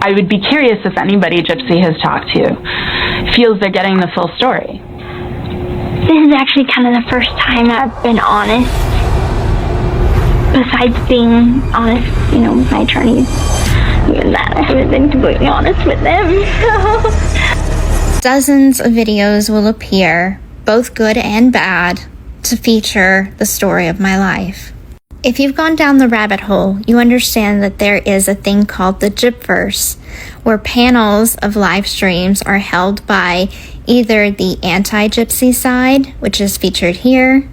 I would be curious if anybody Gypsy has talked to feels they're getting the full story. This is actually kind of the first time I've been honest. Besides being honest, you know, with my attorneys. Even that, I haven't been completely honest with them. Dozens of videos will appear, both good and bad, to feature the story of my life. If you've gone down the rabbit hole, you understand that there is a thing called the Gypverse, where panels of live streams are held by either the anti-Gypsy side, which is featured here,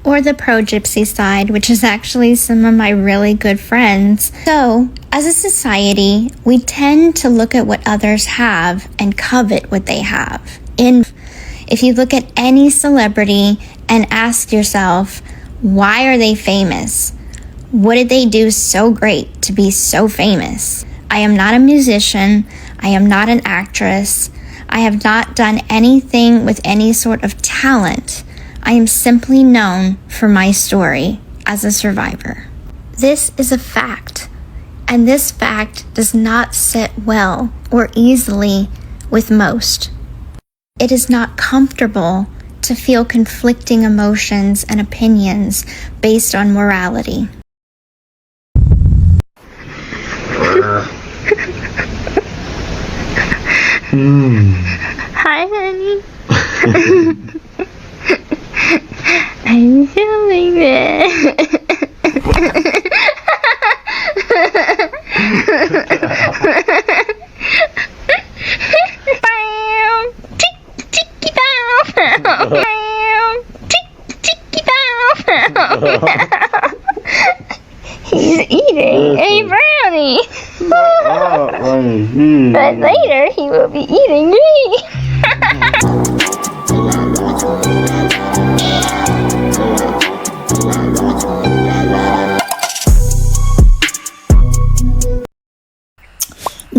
or the pro-Gypsy side, which is actually some of my really good friends. So, as a society, we tend to look at what others have and covet what they have. If you look at any celebrity and ask yourself, why are they famous? What did they do so great to be so famous? I am not a musician. I am not an actress. I have not done anything with any sort of talent. I am simply known for my story as a survivor. This is a fact, and this fact does not sit well or easily with most. It is not comfortable to feel conflicting emotions and opinions based on morality. Hi, honey. I'm filming this. He's eating a brownie. But later he will be eating me.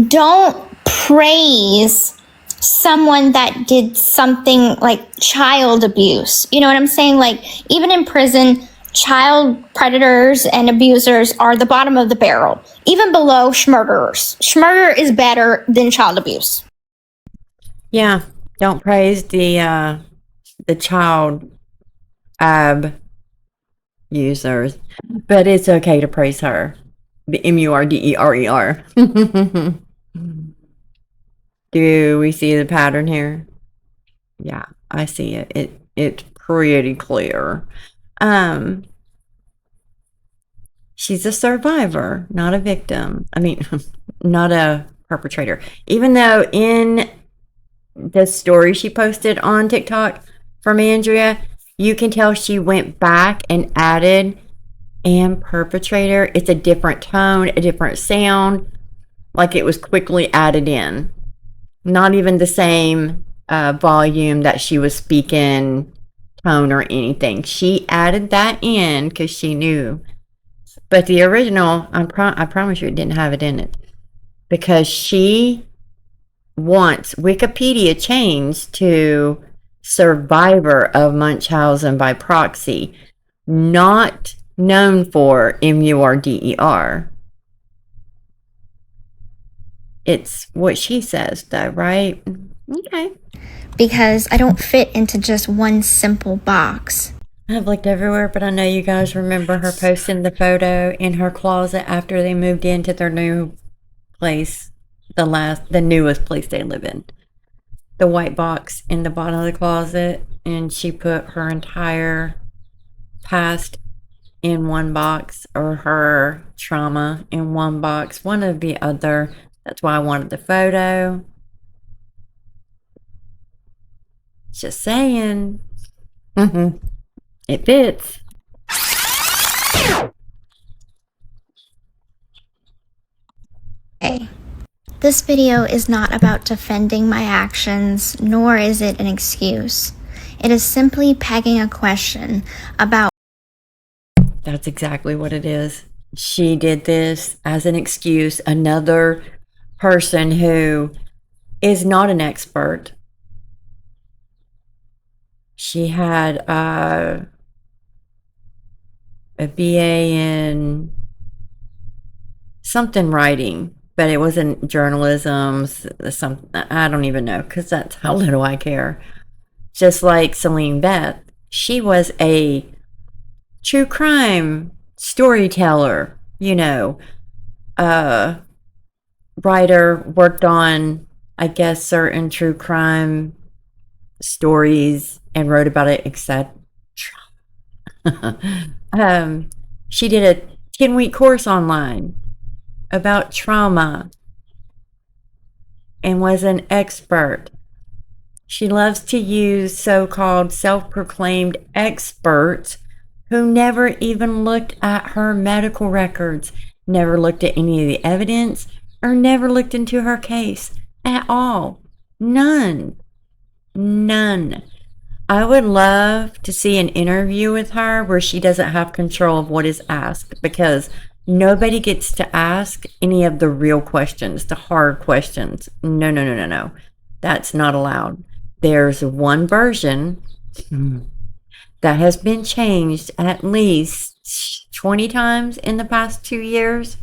Don't praise someone that did something like child abuse. You know what I'm saying? Like, even in prison, child predators and abusers are the bottom of the barrel, even below schmurderers. Schmurder is better than child abuse. Yeah, don't praise the child users, but it's okay to praise her. The MURDERER. Do we see the pattern here? Yeah, I see it. It's pretty clear. She's a survivor, not a victim. I mean, not a perpetrator. Even though in the story she posted on TikTok from Andrea, you can tell she went back and added and perpetrator. It's a different tone, a different sound, like it was quickly added in. Not even the same volume that she was speaking, tone or anything. She added that in because she knew. But the original, I promise you, it didn't have it in it. Because she wants Wikipedia changed to survivor of Munchausen by proxy, not known for MURDER. It's what she says, though, right? Okay. Because I don't fit into just one simple box. I've looked everywhere, but I know you guys remember her posting the photo in her closet after they moved into their new place, the newest place they live in. The white box in the bottom of the closet, and she put her entire past in one box, or her trauma in one box, one or the other. That's why I wanted the photo. Just saying. It fits. Okay. This video is not about defending my actions, nor is it an excuse. It is simply pegging a question about. That's exactly what it is. She did this as an excuse. Another person who is not an expert. She had a BA in something writing, but it wasn't journalism. Some I don't even know, because that's how little I care. Just like Celine Beth, she was a true crime storyteller, writer, worked on, I guess, certain true crime stories and wrote about it, etc. She did a 10-week course online about trauma and was an expert. She loves to use so-called self-proclaimed experts who never even looked at her medical records, never looked at any of the evidence, or never looked into her case at all. None. I would love to see an interview with her where she doesn't have control of what is asked, because nobody gets to ask any of the real questions, the hard questions. No. That's not allowed. There's one version that has been changed at least 20 times in the past 2 years,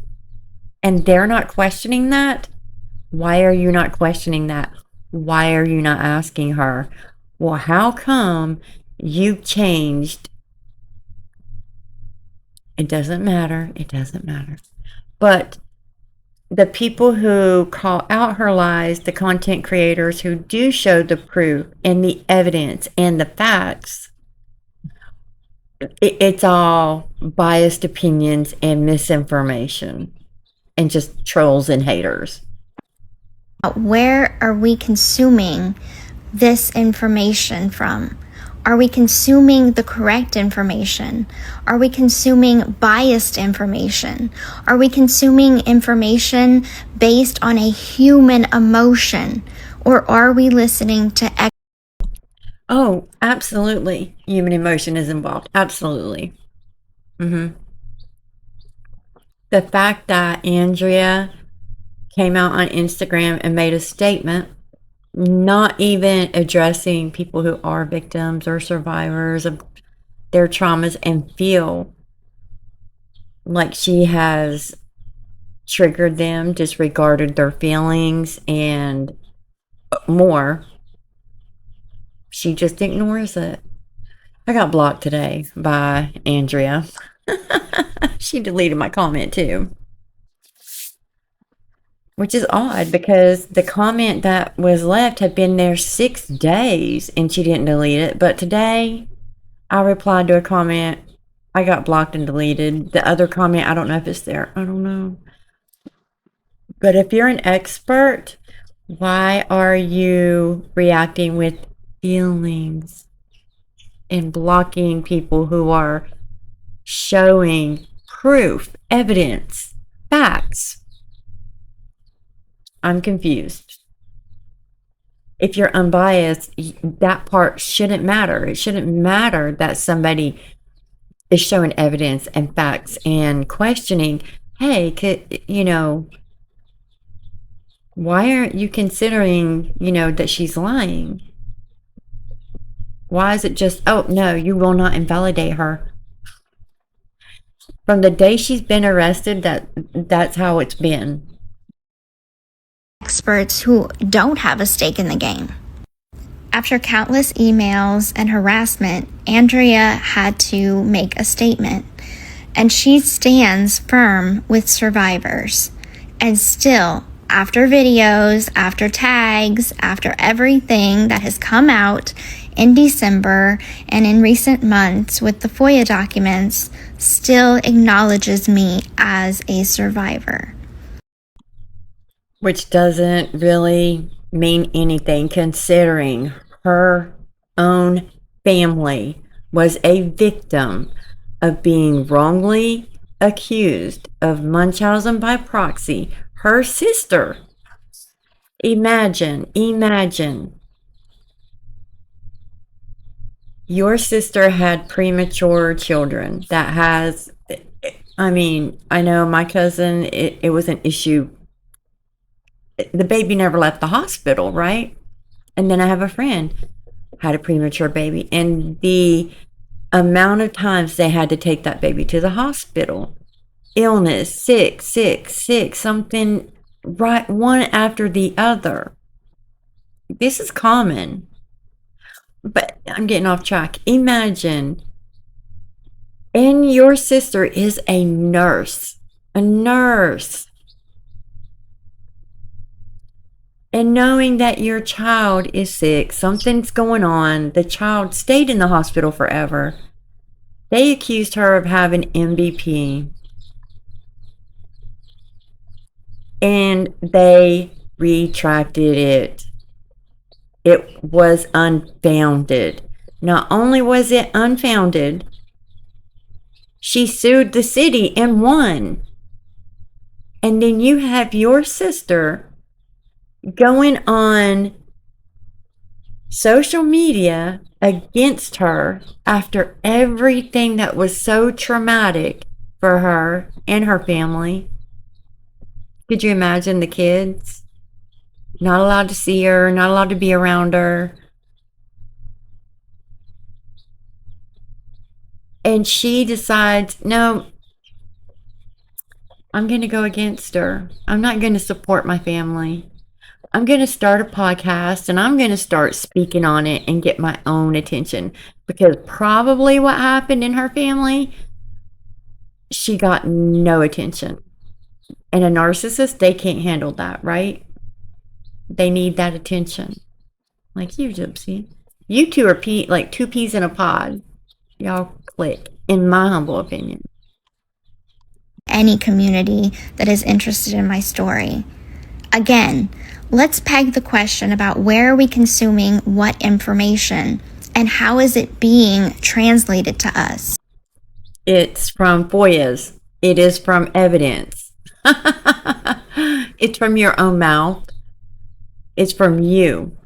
and they're not questioning that. Why are you not questioning that? Why are you not asking her, well, how come you changed? It doesn't matter. But the people who call out her lies, the content creators who do show the proof and the evidence and the facts, it's all biased opinions and misinformation and just trolls and haters. Where are we consuming this information from? Are we consuming the correct information? Are we consuming biased information? Are we consuming information based on a human emotion? Or are we listening to Oh, absolutely. Human emotion is involved. Absolutely. The fact that Andrea came out on Instagram and made a statement, not even addressing people who are victims or survivors of their traumas, and feel like she has triggered them, disregarded their feelings, and more. She just ignores it. I got blocked today by Andrea. She deleted my comment too. Which is odd, because the comment that was left had been there 6 days and she didn't delete it. But today I replied to a comment. I got blocked and deleted. The other comment, I don't know if it's there. I don't know. But if you're an expert, why are you reacting with feelings and blocking people who are showing proof, evidence, facts? I'm confused. If you're unbiased, that part shouldn't matter. It shouldn't matter that somebody is showing evidence and facts and questioning, hey, why aren't you considering, that she's lying? Why is it just, oh, no, you will not invalidate her? From the day she's been arrested, that's how it's been. experts who don't have a stake in the game? After countless emails and harassment, Andrea had to make a statement, and she stands firm with survivors. And still, after videos, after tags, after everything that has come out in December and in recent months with the FOIA documents, still acknowledges me as a survivor. Which doesn't really mean anything, considering her own family was a victim of being wrongly accused of Munchausen by proxy. Her sister. Imagine. Your sister had premature children that has, I know my cousin, it was an issue. The baby never left the hospital, right? And then I have a friend had a premature baby, and the amount of times they had to take that baby to the hospital, illness, sick, something right one after the other. This is common. But I'm getting off track. Imagine, and your sister is a nurse. And knowing that your child is sick, something's going on, the child stayed in the hospital forever. They accused her of having MVP. And they retracted it. It was unfounded. Not only was it unfounded, she sued the city and won. And then you have your sister going on social media against her after everything that was so traumatic for her and her family. Could you imagine the kids? Not allowed to see her, not allowed to be around her. And she decides, no, I'm going to go against her. I'm not going to support my family. I'm going to start a podcast and I'm going to start speaking on it and get my own attention. Because probably what happened in her family, she got no attention. And a narcissist, they can't handle that, right? They need that attention. Like you, Gypsy. You two are like two peas in a pod. Y'all click, in my humble opinion. Any community that is interested in my story. Again, let's peg the question about where are we consuming what information and how is it being translated to us? It's from foias. It is from evidence. It's from your own mouth. It's from you.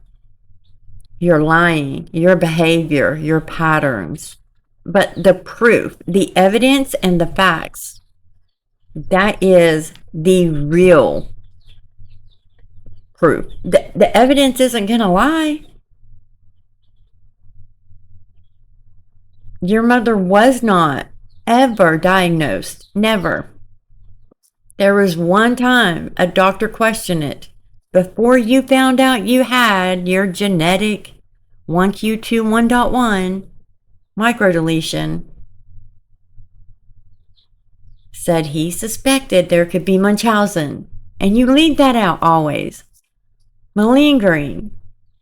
Your lying, your behavior, your patterns. But the proof, the evidence, and the facts, that is the real proof. The evidence isn't going to lie. Your mother was not ever diagnosed. Never. There was one time a doctor questioned it. Before you found out you had your genetic 1q2 1.1 microdeletion, said he suspected there could be Munchausen. And you leave that out always. Malingering,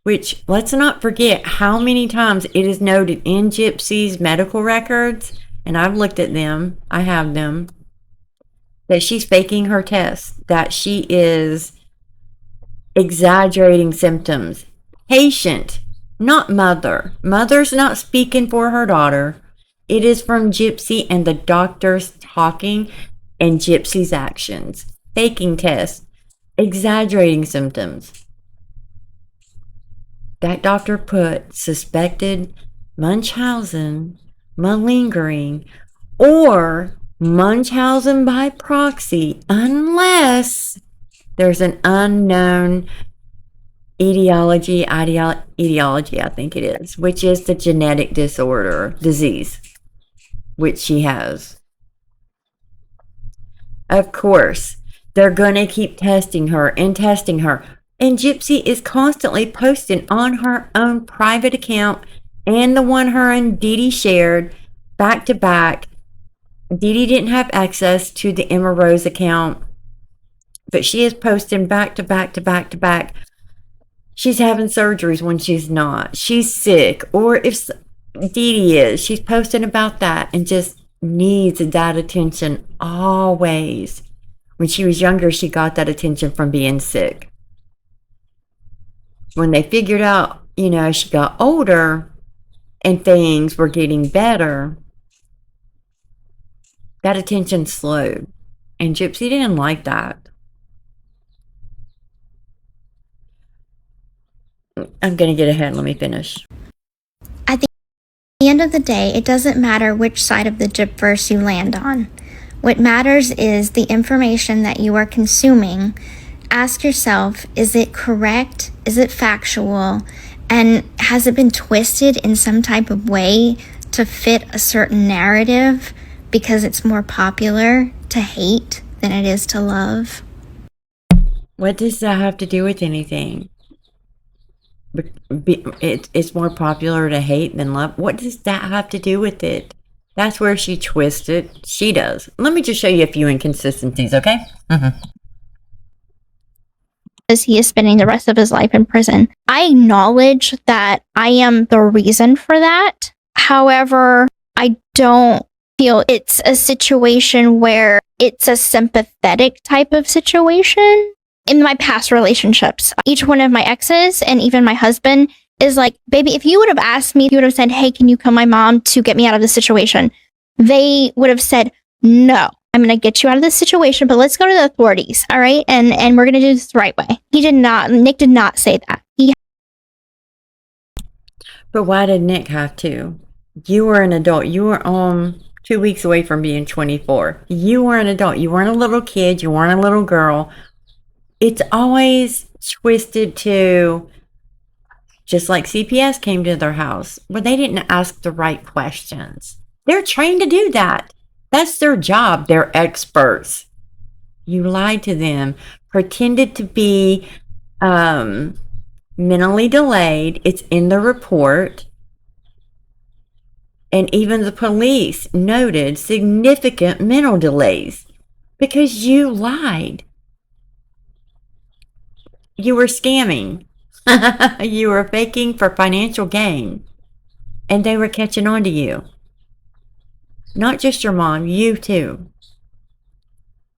which let's not forget how many times it is noted in Gypsy's medical records, and I've looked at them, I have them, that she's faking her tests, that she is exaggerating symptoms. Patient, not mother. Mother's not speaking for her daughter. It is from Gypsy and the doctors talking and Gypsy's actions. Faking tests, exaggerating symptoms. That doctor put suspected Munchausen, malingering, or Munchausen by proxy, unless there's an unknown etiology, I think it is, which is the genetic disease, which she has. Of course, they're going to keep testing her and testing her. And Gypsy is constantly posting on her own private account and the one her and Dee Dee shared back to back. Dee Dee didn't have access to the Emma Rose account, but she is posting back to back to back to back. She's having surgeries when she's not. She's sick. Or if Dee Dee is, she's posting about that and just needs that attention always. When she was younger, she got that attention from being sick. When they figured out, she got older and things were getting better, that attention slowed. And Gypsy didn't like that. I'm going to get ahead. Let me finish. At the end of the day, it doesn't matter which side of the Gypverse you land on. What matters is the information that you are consuming. Ask yourself, is it correct? Is it factual? And has it been twisted in some type of way to fit a certain narrative because it's more popular to hate than it is to love? What does that have to do with anything? It's more popular to hate than love. What does that have to do with it? That's where she twisted. She does. Let me just show you a few inconsistencies, okay? As he is spending the rest of his life in prison. I acknowledge that I am the reason for that. However, I don't feel it's a situation where it's a sympathetic type of situation. In my past relationships, each one of my exes and even my husband is like, baby, if you would have asked me, you would have said, hey, can you kill my mom to get me out of this situation? They would have said, no, I'm going to get you out of this situation, but let's go to the authorities. All right. And we're going to do this the right way. Nick did not say that. But why did Nick have to? You were an adult. You were 2 weeks away from being 24. You were an adult. You weren't a little kid. You weren't a little girl. It's always twisted to, just like CPS came to their house, where they didn't ask the right questions. They're trained to do that. That's their job. They're experts. You lied to them, pretended to be mentally delayed. It's in the report. And even the police noted significant mental delays because you lied. You were scamming. You were faking for financial gain. And they were catching on to you. Not just your mom, you too.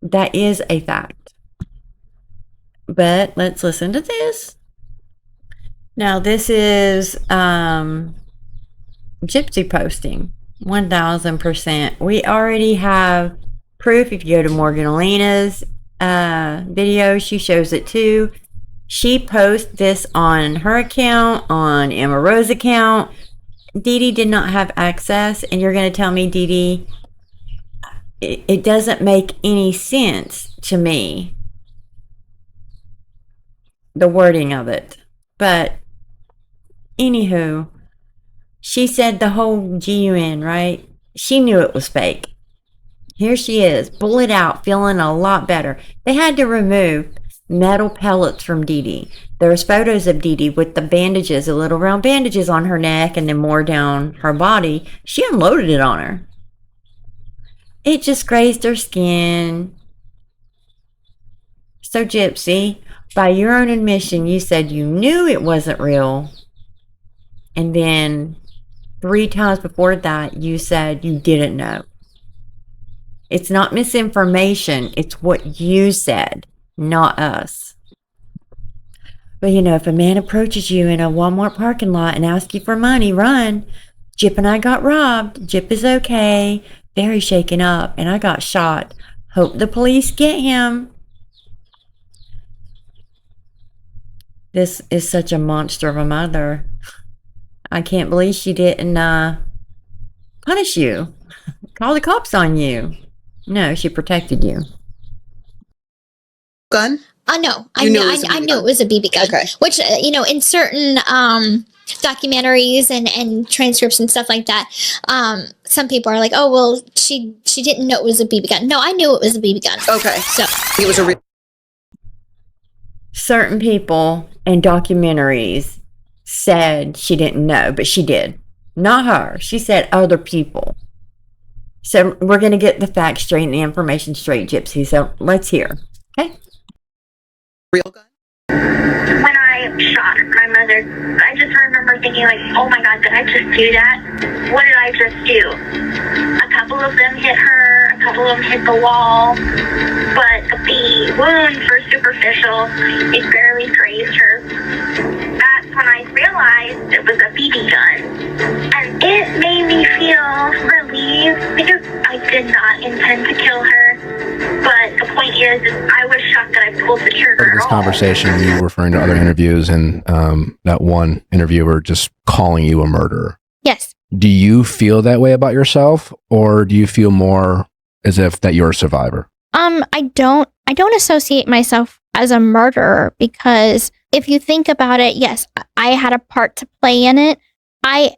That is a fact. But let's listen to this. Now this is Gypsy posting. 1000%. We already have proof. If you go to Morgan Alina's video, she shows it too. She posts this on her account, on Emma Rose's account. Dee Dee did not have access, and you're going to tell me, Dee Dee, it doesn't make any sense to me, the wording of it. But anywho, she said the whole GUN, right? She knew it was fake. Here she is, bullet out, feeling a lot better. They had to remove metal pellets from Dee Dee. There's photos of Dee Dee with the bandages, the little round bandages on her neck and then more down her body. She unloaded it on her. It just grazed her skin. So Gypsy, by your own admission, you said you knew it wasn't real. And then 3 times before that, you said you didn't know. It's not misinformation. It's what you said, not us. But you know, if a man approaches you in a Walmart parking lot and asks you for money, run. Jip and I got robbed. Jip is okay. Very shaken up. And I got shot. Hope the police get him. This is such a monster of a mother. I can't believe she didn't punish you. Call the cops on you. No, she protected you. Gun? No, I knew it was a BB gun. Okay. Which, in certain documentaries and transcripts and stuff like that, some people are like, oh, well, she didn't know it was a BB gun. No, I knew it was a BB gun. Okay. So It was a real. Certain people in documentaries said she didn't know, but she did. Not her. She said other people. So we're going to get the facts straight and the information straight, Gypsy. So let's hear. Okay? Real gun? When I shot my mother, I just remember thinking like, oh my God, did I just do that? What did I just do? A couple of them hit her, a couple of them hit the wall, but the wounds were superficial. It barely grazed her. That's when I realized it was a BB gun. And it made me feel relieved because I did not intend to kill her. But the point is I was shocked that I pulled the trigger at This all. conversation, you were referring to other interviews and that one interviewer just calling you a murderer. yes, Do you feel that way about yourself, or do you feel more as if that you're a survivor? I don't associate myself as a murderer because if you think about it, yes, I had a part to play in it. I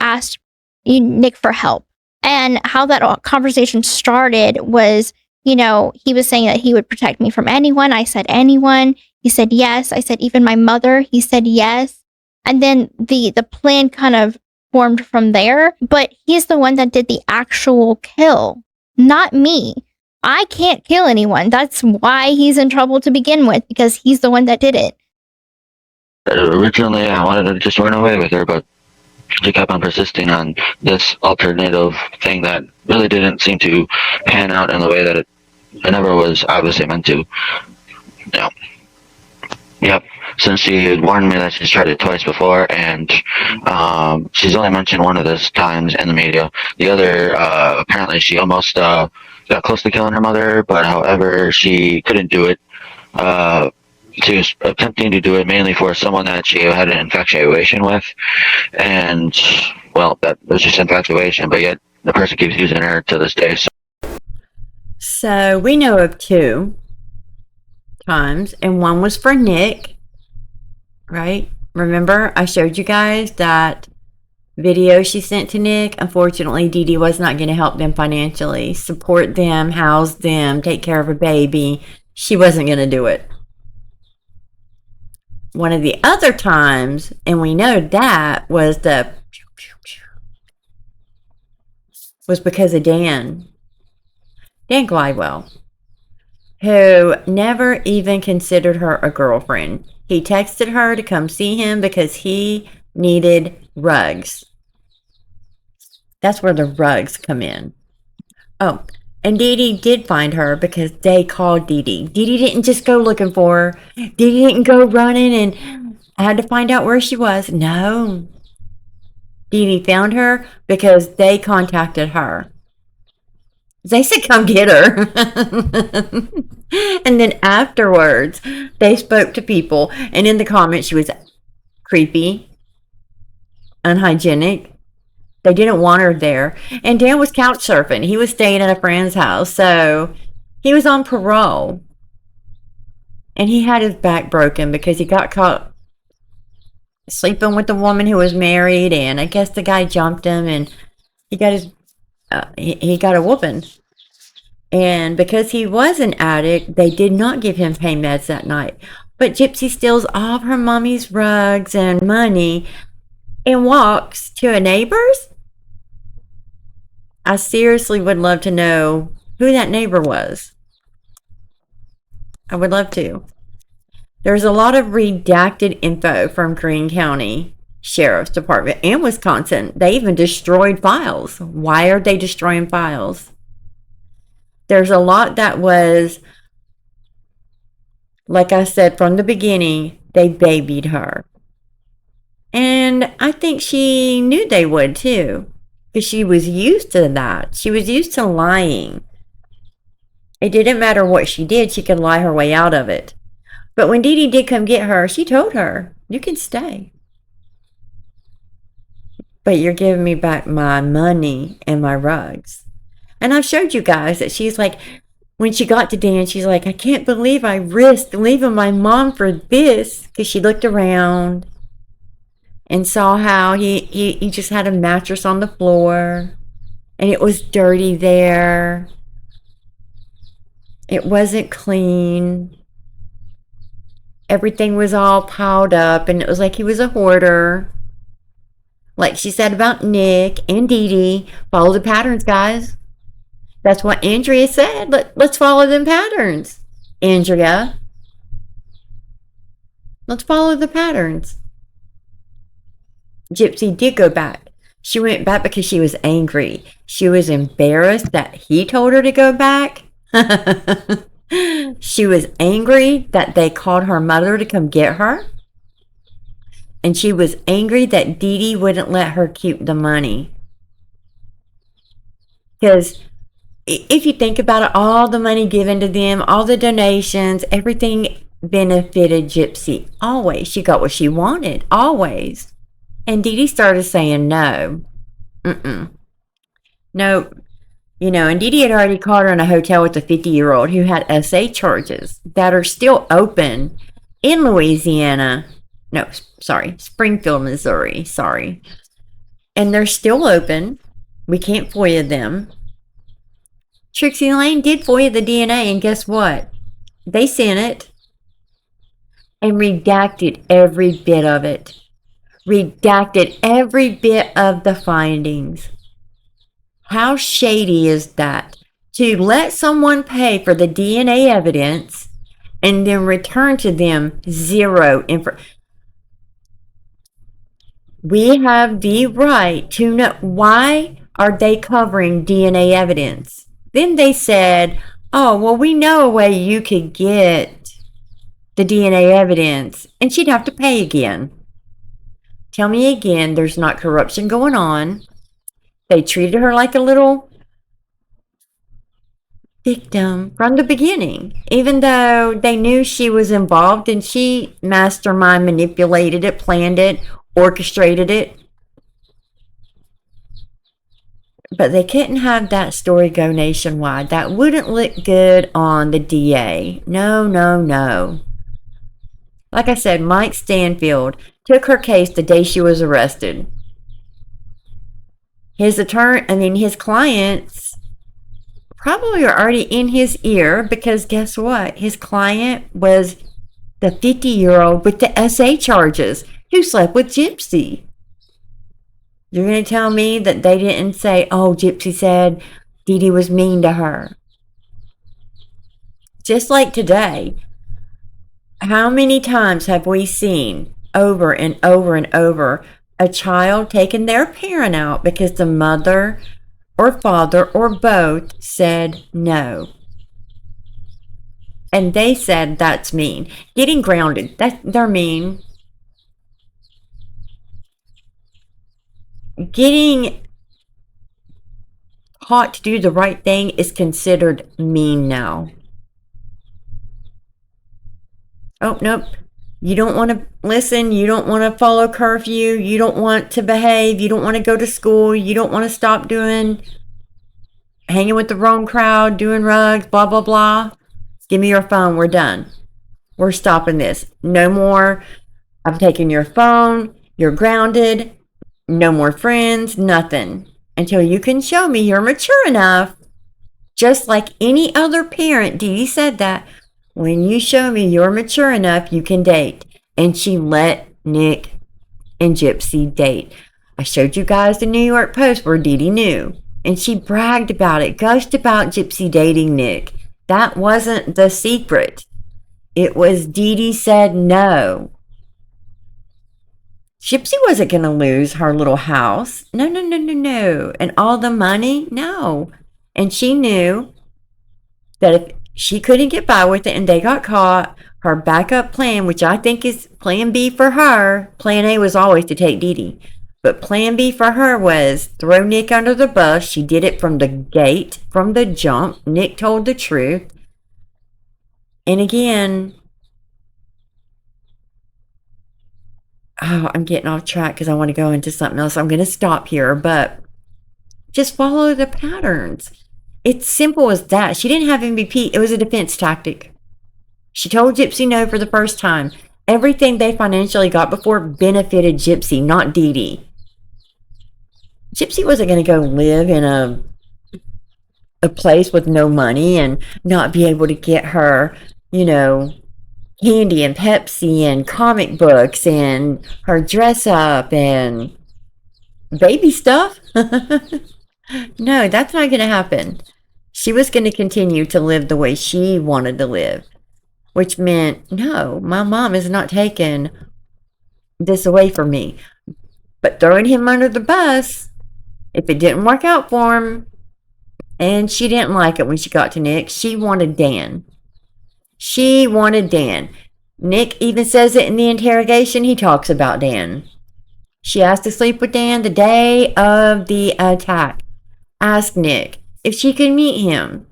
asked Nick for help. And how that conversation started was You know, he was saying that he would protect me from anyone. I said anyone. He said yes. I said even my mother. He said yes. And then the plan kind of formed from there. But he's the one that did the actual kill, not me. I can't kill anyone. That's why he's in trouble to begin with, because he's the one that did it. Originally, I wanted to just run away with her, but she kept on persisting on this alternative thing that really didn't seem to pan out in the way that it never was obviously meant to. Yeah. Yep. Since she had warned me that she's tried it twice before, and she's only mentioned one of those times in the media. The other, apparently, she almost got close to killing her mother, but however, she couldn't do it. She was attempting to do it mainly for someone that she had an infatuation with, and well, that was just infatuation. But yet, the person keeps using her to this day. So we know of 2 times, and one was for Nick, right? Remember, I showed you guys that video she sent to Nick. Unfortunately, Dee Dee was not going to help them financially, support them, house them, take care of a baby. She wasn't going to do it. One of the other times, and we know that was because of Dan Glidewell, who never even considered her a girlfriend. He texted her to come see him because he needed rugs. That's where the rugs come in. Oh, and Dee Dee did find her because they called Dee Dee. Dee Dee didn't just go looking for her. Dee Dee didn't go running and I had to find out where she was. No. Dee Dee found her because they contacted her. They said, come get her. And then afterwards, they spoke to people. And in the comments, she was creepy, unhygienic. They didn't want her there. And Dan was couch surfing. He was staying at a friend's house. So he was on parole. And he had his back broken because he got caught sleeping with a woman who was married. And I guess the guy jumped him and he got he got a whooping. And because he was an addict, they did not give him pain meds that night. But Gypsy steals all of her mommy's rugs and money and walks to a neighbor's. I seriously would love to know who that neighbor was. I would love to. There's a lot of redacted info from Greene County Sheriff's Department and Wisconsin. They even destroyed files. Why are they destroying files? There's a lot that was, like I said from the beginning, they babied her. And I think she knew they would too, because she was used to that. She was used to lying. It didn't matter what she did, she could lie her way out of it. But when Dee Dee did come get her, she told her, you can stay. But you're giving me back my money and my rugs. And I showed you guys that she's like, when she got to Dan, she's like, I can't believe I risked leaving my mom for this. Because she looked around and saw how he just had a mattress on the floor. And it was dirty there. It wasn't clean. Everything was all piled up. And it was like he was a hoarder. Like she said about Nick and Dee Dee. Follow the patterns, guys. That's what Andrea said. Let's follow them patterns, Andrea. Let's follow the patterns. Gypsy did go back. She went back because she was angry. She was embarrassed that he told her to go back. She was angry that they called her mother to come get her. And she was angry that Dee Dee wouldn't let her keep the money. Because if you think about it, all the money given to them, all the donations, everything benefited Gypsy. Always. She got what she wanted. Always. And Dee Dee started saying no. No. You know, and Dee Dee had already caught her in a hotel with a 50-year-old who had SA charges that are still open in Louisiana. No, sorry. Springfield, Missouri. Sorry. And they're still open. We can't FOIA them. Trixie Lane did FOIA the DNA, and guess what? They sent it and redacted every bit of it. Redacted every bit of the findings. How shady is that? To let someone pay for the DNA evidence and then return to them zero info. We have the right to know. Why are they covering DNA evidence? Then they said, oh, well, we know a way you could get the DNA evidence, and she'd have to pay again. Tell me again, there's not corruption going on. They treated her like a little victim from the beginning, even though they knew she was involved, and she mastermind manipulated it, planned it, orchestrated it. But they couldn't have that story go nationwide. That wouldn't look good on the DA. No, no, no. Like I said, Mike Stanfield took her case the day she was arrested. His clients probably are already in his ear, because guess what? His client was the 50-year-old with the SA charges who slept with Gypsy. You're going to tell me that they didn't say, oh, Gypsy said Dee Dee was mean to her. Just like today, how many times have we seen over and over and over a child taking their parent out because the mother or father or both said no? And they said that's mean. Getting grounded, they're mean. Getting taught to do the right thing is considered mean now. Oh, nope. You don't want to listen. You don't want to follow curfew. You don't want to behave. You don't want to go to school. You don't want to stop hanging with the wrong crowd, doing rugs, blah, blah, blah. Give me your phone. We're done. We're stopping this. No more. I'm taking your phone. You're grounded. No more friends, nothing. Until you can show me you're mature enough. Just like any other parent, Dee Dee said that. When you show me you're mature enough, you can date. And she let Nick and Gypsy date. I showed you guys the New York Post where Dee Dee knew. And she bragged about it, gushed about Gypsy dating Nick. That wasn't the secret. It was Dee Dee said no. Gypsy wasn't going to lose her little house. No, no, no, no, no. And all the money? No. And she knew that if she couldn't get by with it and they got caught, her backup plan, which I think is plan B for her, plan A was always to take Dee Dee. But plan B for her was throw Nick under the bus. She did it from the gate, from the jump. Nick told the truth. And again, oh, I'm getting off track because I want to go into something else. I'm going to stop here, but just follow the patterns. It's simple as that. She didn't have MVP. It was a defense tactic. She told Gypsy no for the first time. Everything they financially got before benefited Gypsy, not Dee Dee. Gypsy wasn't going to go live in a place with no money and not be able to get her, candy and Pepsi and comic books and her dress up and baby stuff. No, that's not going to happen. She was going to continue to live the way she wanted to live, which meant, no, my mom is not taking this away from me. But throwing him under the bus, if it didn't work out for him, and she didn't like it when she got to Nick, she wanted Dan. She wanted Dan. Nick even says it in the interrogation. He talks about Dan. She asked to sleep with Dan the day of the attack. Asked Nick if she could meet him.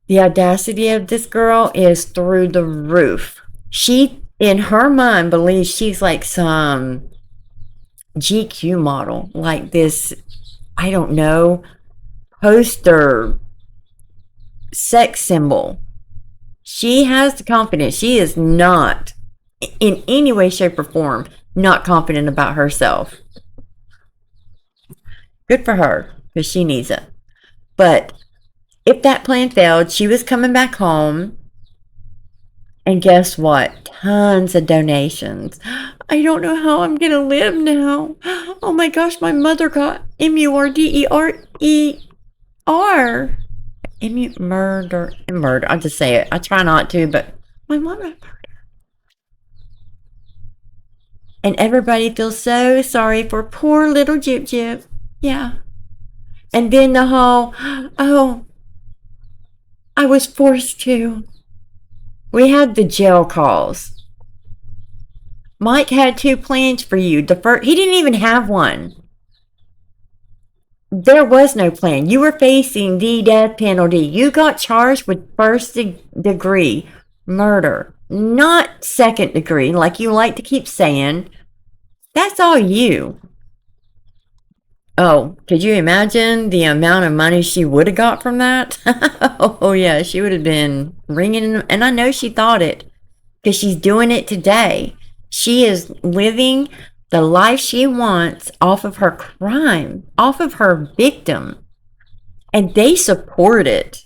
The audacity of this girl is through the roof. She, in her mind, believes she's like some GQ model. Like this, I don't know, poster sex symbol. She has the confidence. She is not, in any way, shape, or form, not confident about herself. Good for her, because she needs it. But if that plan failed, she was coming back home. And guess what? Tons of donations. I don't know how I'm going to live now. Oh my gosh, my mother got MURDERER. Murder. I'll just say it. I try not to, but my mom got murdered. And everybody feels so sorry for poor little Gyp. Yeah. And then the whole, oh, I was forced to. We had the jail calls. Mike had 2 plans for you. The first, he didn't even have one. There was no plan. You were facing the death penalty. You got charged with first-degree murder, not second degree, like you like to keep saying. That's all you. Oh, could you imagine the amount of money she would have got from that? Oh, yeah, she would have been ringing. And I know she thought it because she's doing it today. She is living the life she wants off of her crime, off of her victim. And they support it.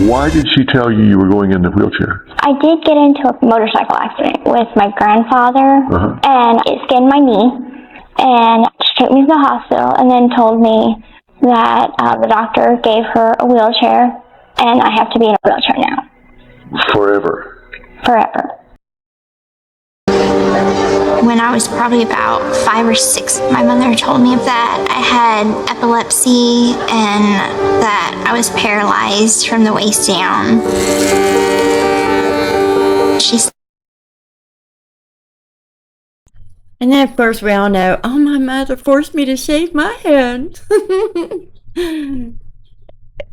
Why did she tell you you were going in the wheelchair? I did get into a motorcycle accident with my grandfather, and it skinned my knee, and she took me to the hospital and then told me that the doctor gave her a wheelchair, and I have to be in a wheelchair now. Forever. Forever. When I was probably about 5 or 6, my mother told me that I had epilepsy and that I was paralyzed from the waist down. And then, of course, we all know, oh, my mother forced me to shave my head.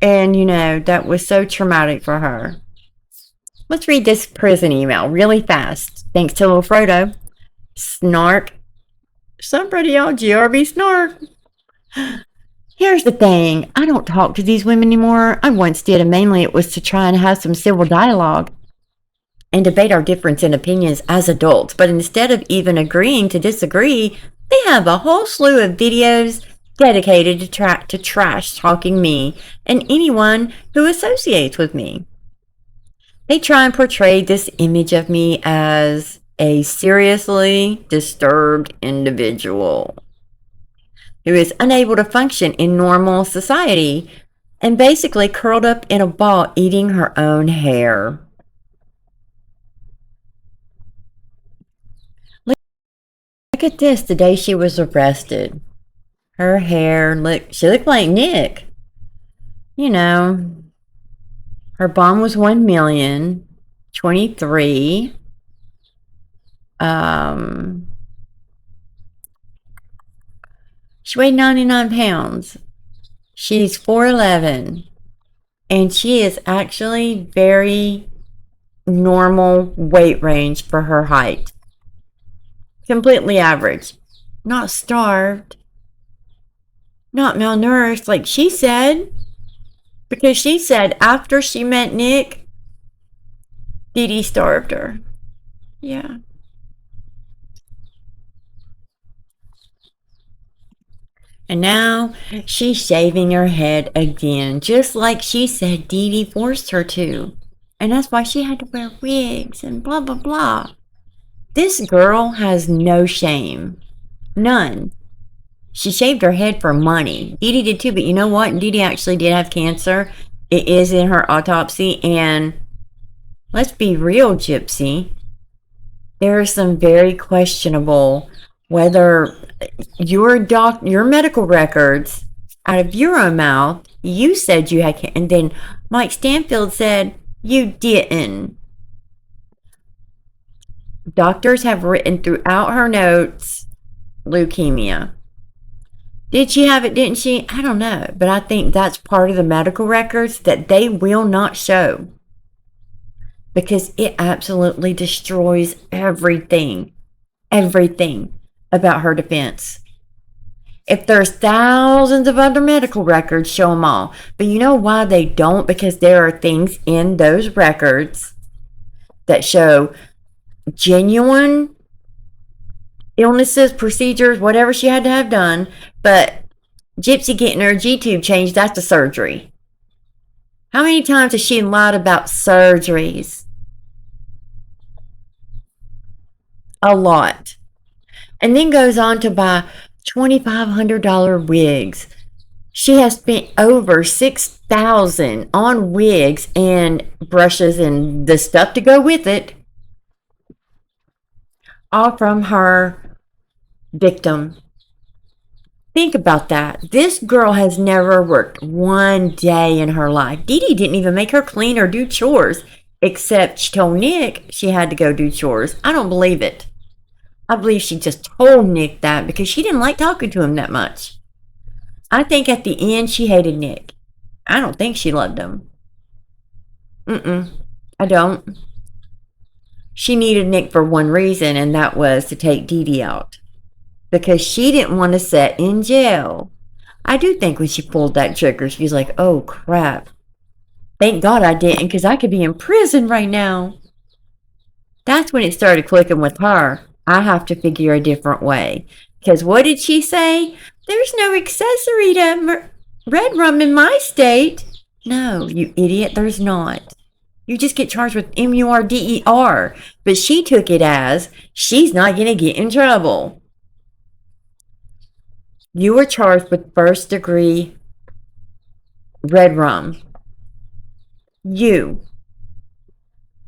And, you know, that was so traumatic for her. Let's read this prison email really fast. Thanks to little Frodo. Snark. Somebody y'all, GRBsnark. Here's the thing. I don't talk to these women anymore. I once did, and mainly it was to try and have some civil dialogue and debate our difference in opinions as adults. But instead of even agreeing to disagree, they have a whole slew of videos dedicated to trash talking me and anyone who associates with me. They try and portray this image of me as a seriously disturbed individual who is unable to function in normal society and basically curled up in a ball eating her own hair. Look at this, the day she was arrested. Her hair, she looked like Nick. You know, her bond was $1 million, 23. She weighed 99 pounds. She's 4'11", and she is actually very normal weight range for her height. Completely average. Not starved. Not malnourished, like she said. Because she said after she met Nick, Dee Dee starved her. Yeah. And now she's shaving her head again, just like she said Dee Dee forced her to. And that's why she had to wear wigs and blah, blah, blah. This girl has no shame. None. She shaved her head for money. Dee Dee did too, but you know what? Dee Dee actually did have cancer. It is in her autopsy, and let's be real, Gypsy. There are some very questionable whether your medical records out of your own mouth, you said you had cancer, and then Mike Stanfield said you didn't. Doctors have written throughout her notes leukemia. Did she have it, didn't she? I don't know. But I think that's part of the medical records that they will not show. Because it absolutely destroys everything. Everything about her defense. If there's thousands of other medical records, show them all. But you know why they don't? Because there are things in those records that show genuine illnesses, procedures, whatever she had to have done, but Gypsy getting her G-tube changed after surgery. How many times has she lied about surgeries? A lot. And then goes on to buy $2,500 wigs. She has spent over $6,000 on wigs and brushes and the stuff to go with it, all from her victim. Think about that. This girl has never worked one day in her life. Dee Dee didn't even make her clean or do chores, except she told Nick she had to go do chores. I don't believe it. I believe she just told Nick that because she didn't like talking to him that much. I think at the end she hated Nick. I don't think she loved him. I don't. She needed Nick for one reason, and that was to take Dee Dee out. Because she didn't want to sit in jail. I do think when she pulled that trigger, she was like, oh crap. Thank God I didn't, because I could be in prison right now. That's when it started clicking with her. I have to figure a different way. Because what did she say? There's no accessory to red rum in my state. No, you idiot, there's not. You just get charged with MURDER. But she took it as she's not going to get in trouble. You were charged with first degree red rum. You.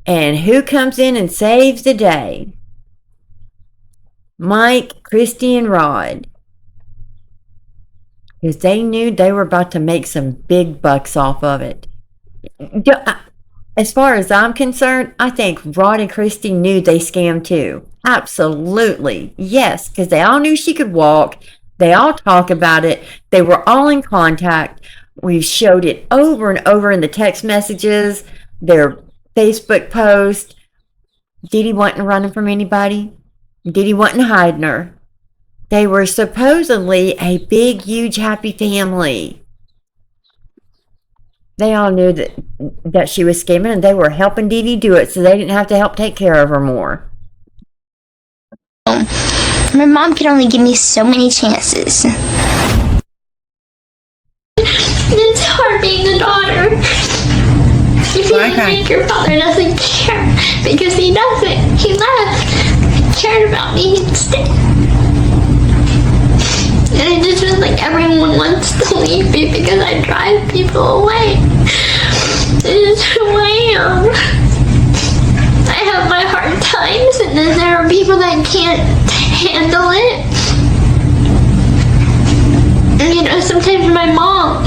And who comes in and saves the day? Mike, Christy, and Rod. Because they knew they were about to make some big bucks off of it. As far as I'm concerned, I think Rod and Christy knew they scammed too. Absolutely. Yes, because they all knew she could walk. They all talk about it. They were all in contact. We showed it over and over in the text messages, their Facebook post. Dee Dee wasn't running from anybody. Dee Dee wasn't hiding her. They were supposedly a big, huge, happy family. They all knew that she was scamming, and they were helping Dee Dee do it, so they didn't have to help take care of her more. My mom could only give me so many chances. It's hard being a daughter. You feel like your father doesn't care because he doesn't. He left. He cared about me instead. And it just feels like everyone wants to leave me because I drive people away. It is who I am. I have my hard times, and then there are people that can't handle it. And, you know, sometimes my mom,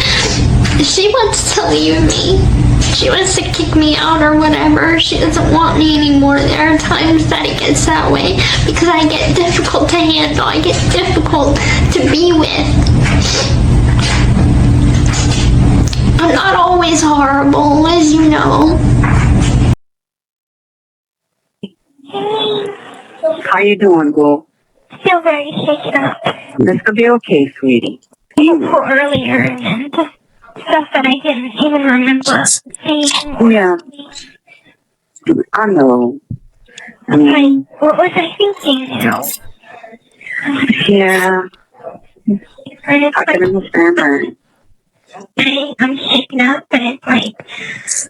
she wants to leave me. She wants to kick me out or whatever. She doesn't want me anymore. There are times that it gets that way because I get difficult to handle. I get difficult to be with. I'm not always horrible, as you know. How you doing, Go? Feel very shaken up. This could be okay, sweetie. People earlier and stuff that I didn't even remember saying. Yeah. I know. Like, what was I thinking now? Yeah. And it's I can understand that. I'm shaken up, but it's like,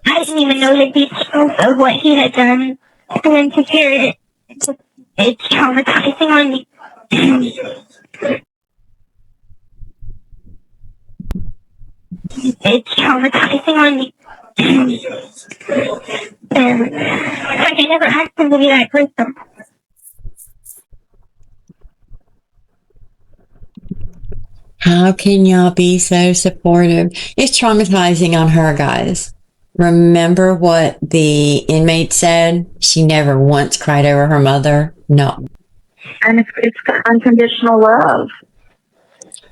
I didn't even know the deep scope of what he had done. And then to hear it, it's traumatizing on me. It's traumatizing on me. And it's like I never asked him to be that person. How can y'all be so supportive? It's traumatizing on her, guys. Remember what the inmate said? She never once cried over her mother. No. And it's unconditional love.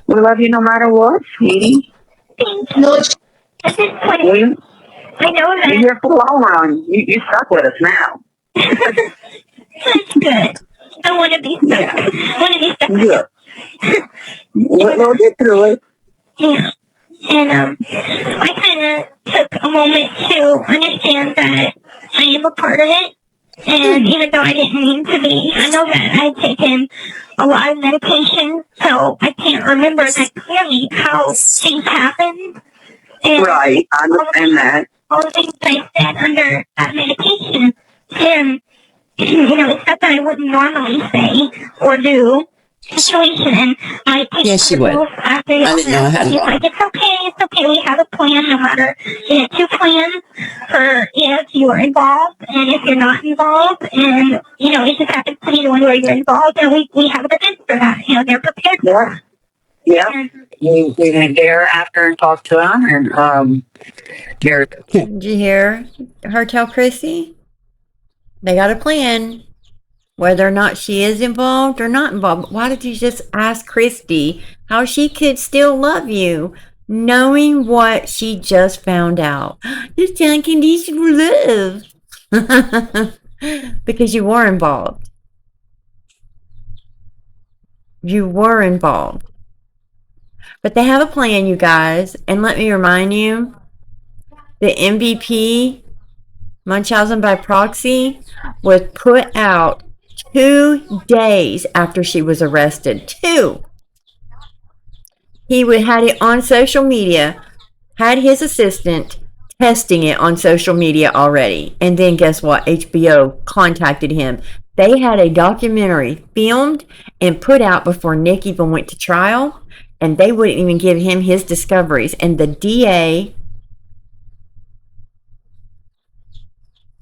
We love you no matter what, sweetie. No, at this point, You? I know that. You're here for the long run. You stuck with us now. That's good. I want to be stuck. I want to be stuck. Yeah. We'll get through it. Yeah. And I kind of took a moment to understand that I am a part of it. And even though I didn't mean to be, I know that I'd taken a lot of medication, so I can't remember that clearly how things happened. And Right, I understand that. all the things I said under that medication. And, it's stuff that I wouldn't normally say or do. Situation, and I take Yes, you would. after I didn't know I had he's like, it's okay, we have a plan, no matter, two plans for if you are involved and if you're not involved, and, it just happens to be the one where you're involved, and we have a defense for that, they're prepared for it. Yeah. We went there after and talked to him, and, Did you hear her tell Chrissy? They got a plan. Whether or not she is involved or not involved. Why did you just ask Christy how she could still love you, knowing what she just found out? It's unconditional love. Because you were involved. You were involved. But they have a plan, you guys. And let me remind you, the MVP, Munchausen by proxy, was put out 2 days after she was arrested. 2. He had it on social media, had his assistant testing it on social media already. And then guess what? HBO contacted him. They had a documentary filmed and put out before Nick even went to trial. And they wouldn't even give him his discoveries. And the DA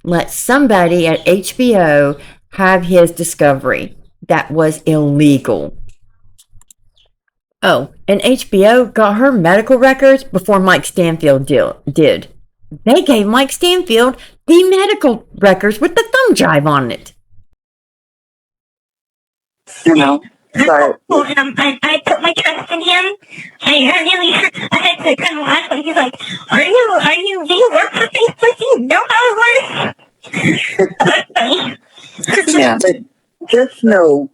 let somebody at HBO have his discovery. That was illegal. Oh, and HBO got her medical records before Mike Stanfield did. They gave Mike Stanfield the medical records with the thumb drive on it. but I put my trust in him. I had to kind of laugh when he's like, do you work for Facebook? Do you know how it works? yeah, but just know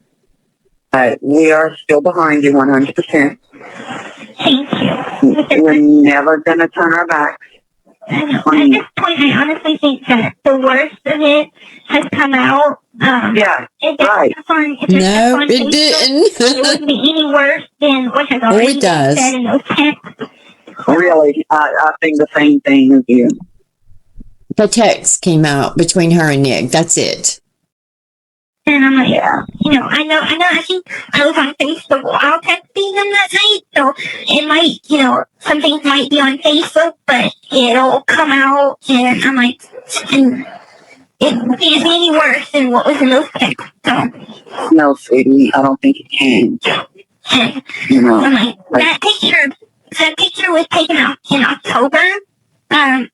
that we are still behind you 100%. Thank you. We're never going to turn our backs. At this point, I honestly think that the worst of it has come out. Yeah, right. No, it didn't. It wouldn't be any worse than what has already been said in those texts. Really, I think the same thing as you. The text came out between her and Nick. That's it. And I'm like, I think I was on Facebook while texting them that night, so it might, some things might be on Facebook, but it'll come out, and I'm like, and it can't be any worse than what was in those texts, so. No, sweetie, I don't think it can. I'm like, that picture was taken out in October.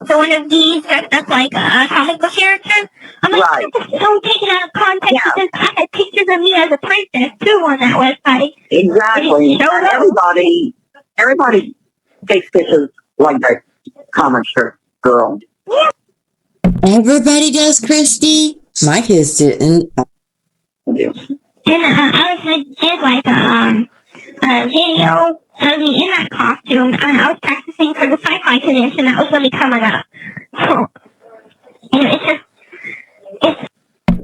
So one of these that's like a comic book character. I'm like, don't take it out of context because I had pictures of me as a princess too on that website. Exactly. Everybody takes pictures like that comic strip girl. Yeah. Everybody does, Christy. My kids didn't. And I did like a video of me in that costume, and I was practicing for the sci-fi convention that was going to be coming up. So,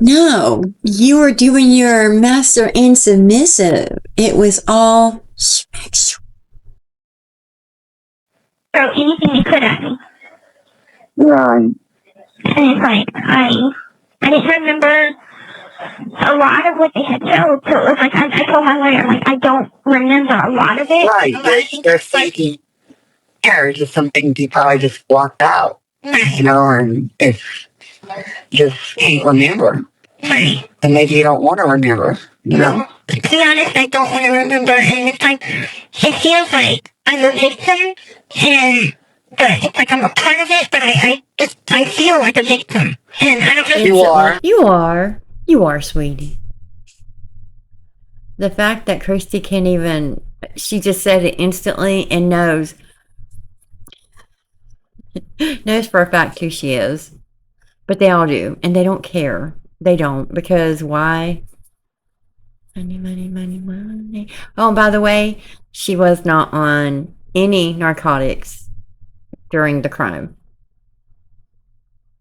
No, you were doing your master and submissive. It was all sexual. Throw anything they could at me. Right. And it's like, I didn't remember a lot of what they had told, so it was like, I told my lawyer, like, I don't remember a lot of it. Right, they're thinking, there's just some things you probably just blocked out, and it's just can't remember. Right. And maybe you don't want to remember, To be honest, I don't want to remember, and it's like, it feels like I'm a victim, but it's like I'm a part of it, but I feel like a victim, and I don't really. You are, sweetie. The fact that Christy can't even, she just said it instantly and knows for a fact who she is. But they all do, and they don't care. They don't, because why? Money, money, money, money. Oh, and by the way, she was not on any narcotics during the crime.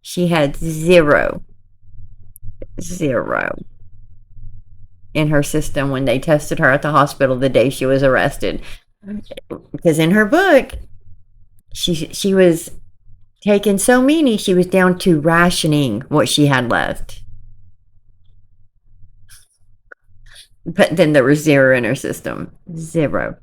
She had zero. Zero in her system when they tested her at the hospital the day she was arrested. Because in her book, she was taking so many, she was down to rationing what she had left. But then there was zero in her system. Zero.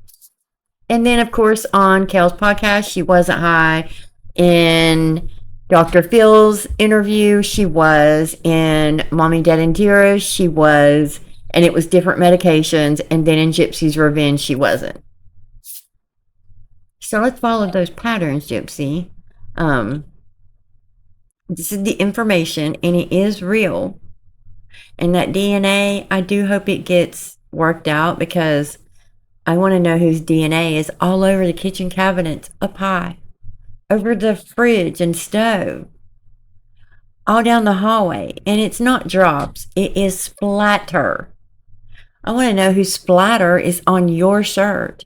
And then, of course, on Kale's podcast, she wasn't high. In Dr. Phil's interview, she was. In Mommy, Dad, and Dearest, she was. And it was different medications. And then in Gypsy's Revenge, she wasn't. So let's follow those patterns, Gypsy. This is the information, and it is real. And that DNA, I do hope it gets worked out, because I want to know whose DNA is all over the kitchen cabinets up high, over the fridge and stove, all down the hallway. And it's not drops, it is splatter. I want to know whose splatter is on your shirt.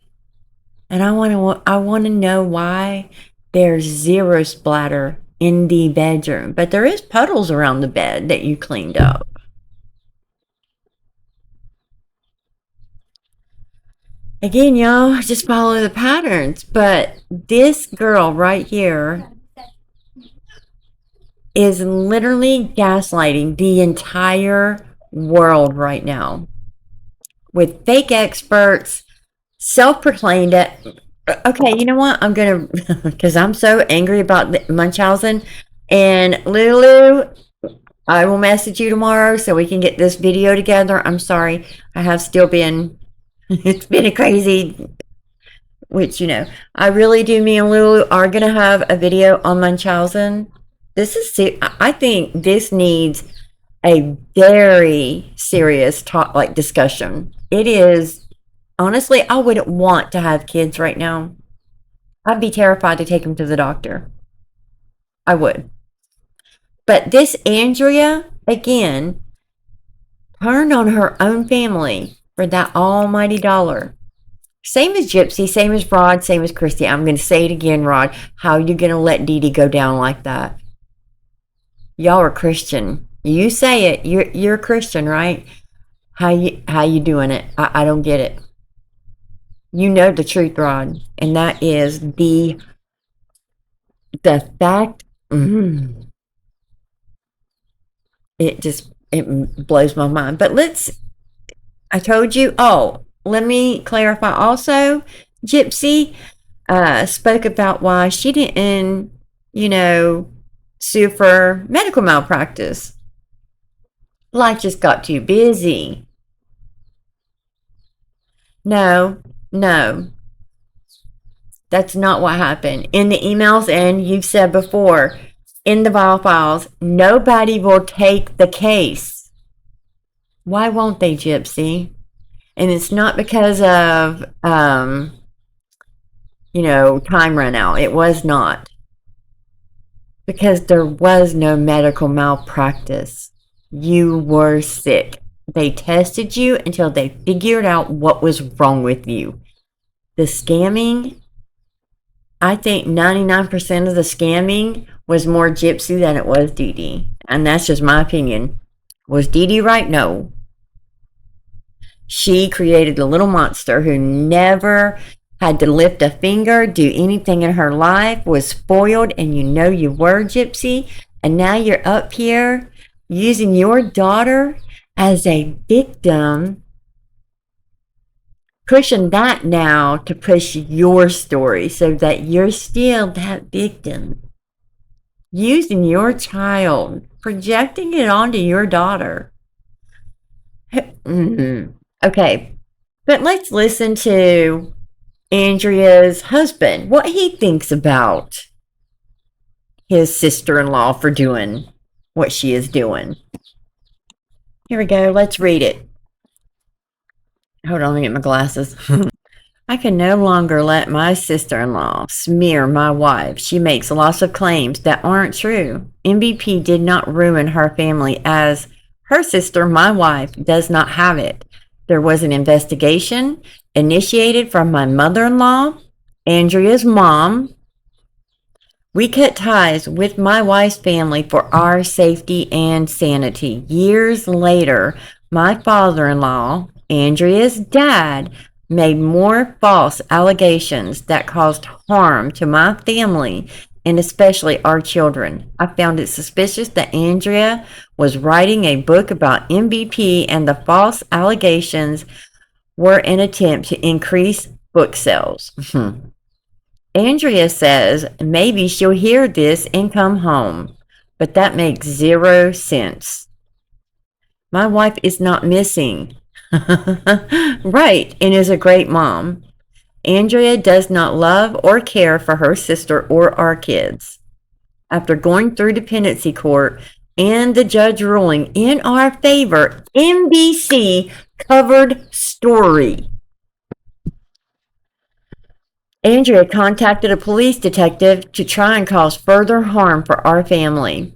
And I want to know why there's zero splatter in the bedroom, but there is puddles around the bed that you cleaned up. Again, y'all, just follow the patterns. But this girl right here is literally gaslighting the entire world right now with fake experts, self-proclaimed it. Okay, you know what? I'm going to, because I'm so angry about Munchausen. And Lulu, I will message you tomorrow so we can get this video together. I'm sorry. I have still been, it's been a crazy, which, you know, I really do. Me and Lulu are going to have a video on Munchausen. This is, I think this needs a very serious talk, like discussion. It is. Honestly, I wouldn't want to have kids right now. I'd be terrified to take them to the doctor. I would. But this Andrea, again, turned on her own family for that almighty dollar. Same as Gypsy, same as Rod, same as Christy. I'm going to say it again, Rod. How are you going to let Dee Dee go down like that? Y'all are Christian. You say it. You're a Christian, right? How you doing it? I don't get it. You know the truth, Rod, and that is the fact. It blows my mind. But I told you. Oh, let me clarify. Also, Gypsy spoke about why she didn't, sue for medical malpractice. Life just got too busy. No, that's not what happened. In the emails, and you've said before, in the vial files, nobody will take the case. Why won't they, Gypsy? And it's not because of, time run out. It was not. Because there was no medical malpractice. You were sick. They tested you until they figured out what was wrong with you. The scamming, I think 99% of the scamming was more Gypsy than it was Dee Dee. And that's just my opinion. Was Dee Dee right? No. She created a little monster who never had to lift a finger, do anything in her life, was spoiled, and you were, Gypsy. And now you're up here using your daughter as a victim, pushing that now to push your story so that you're still that victim. Using your child, projecting it onto your daughter. Okay, but let's listen to Andrea's husband, what he thinks about his sister-in-law for doing what she is doing. Here we go. Let's read it. Hold on, let me get my glasses. I can no longer let my sister-in-law smear my wife. She makes lots of claims that aren't true. MVP did not ruin her family, as her sister, my wife, does not have it. There was an investigation initiated from my mother-in-law, Andrea's mom, We cut ties with my wife's family for our safety and sanity. Years later, my father-in-law, Andrea's dad, made more false allegations that caused harm to my family and especially our children. I found it suspicious that Andrea was writing a book about MVP and the false allegations were an attempt to increase book sales. Andrea says maybe she'll hear this and come home, but that makes 0 sense. My wife is not missing. Right, and is a great mom. Andrea does not love or care for her sister or our kids. After going through dependency court and the judge ruling in our favor, NBC covered story. Andrea contacted a police detective to try and cause further harm for our family.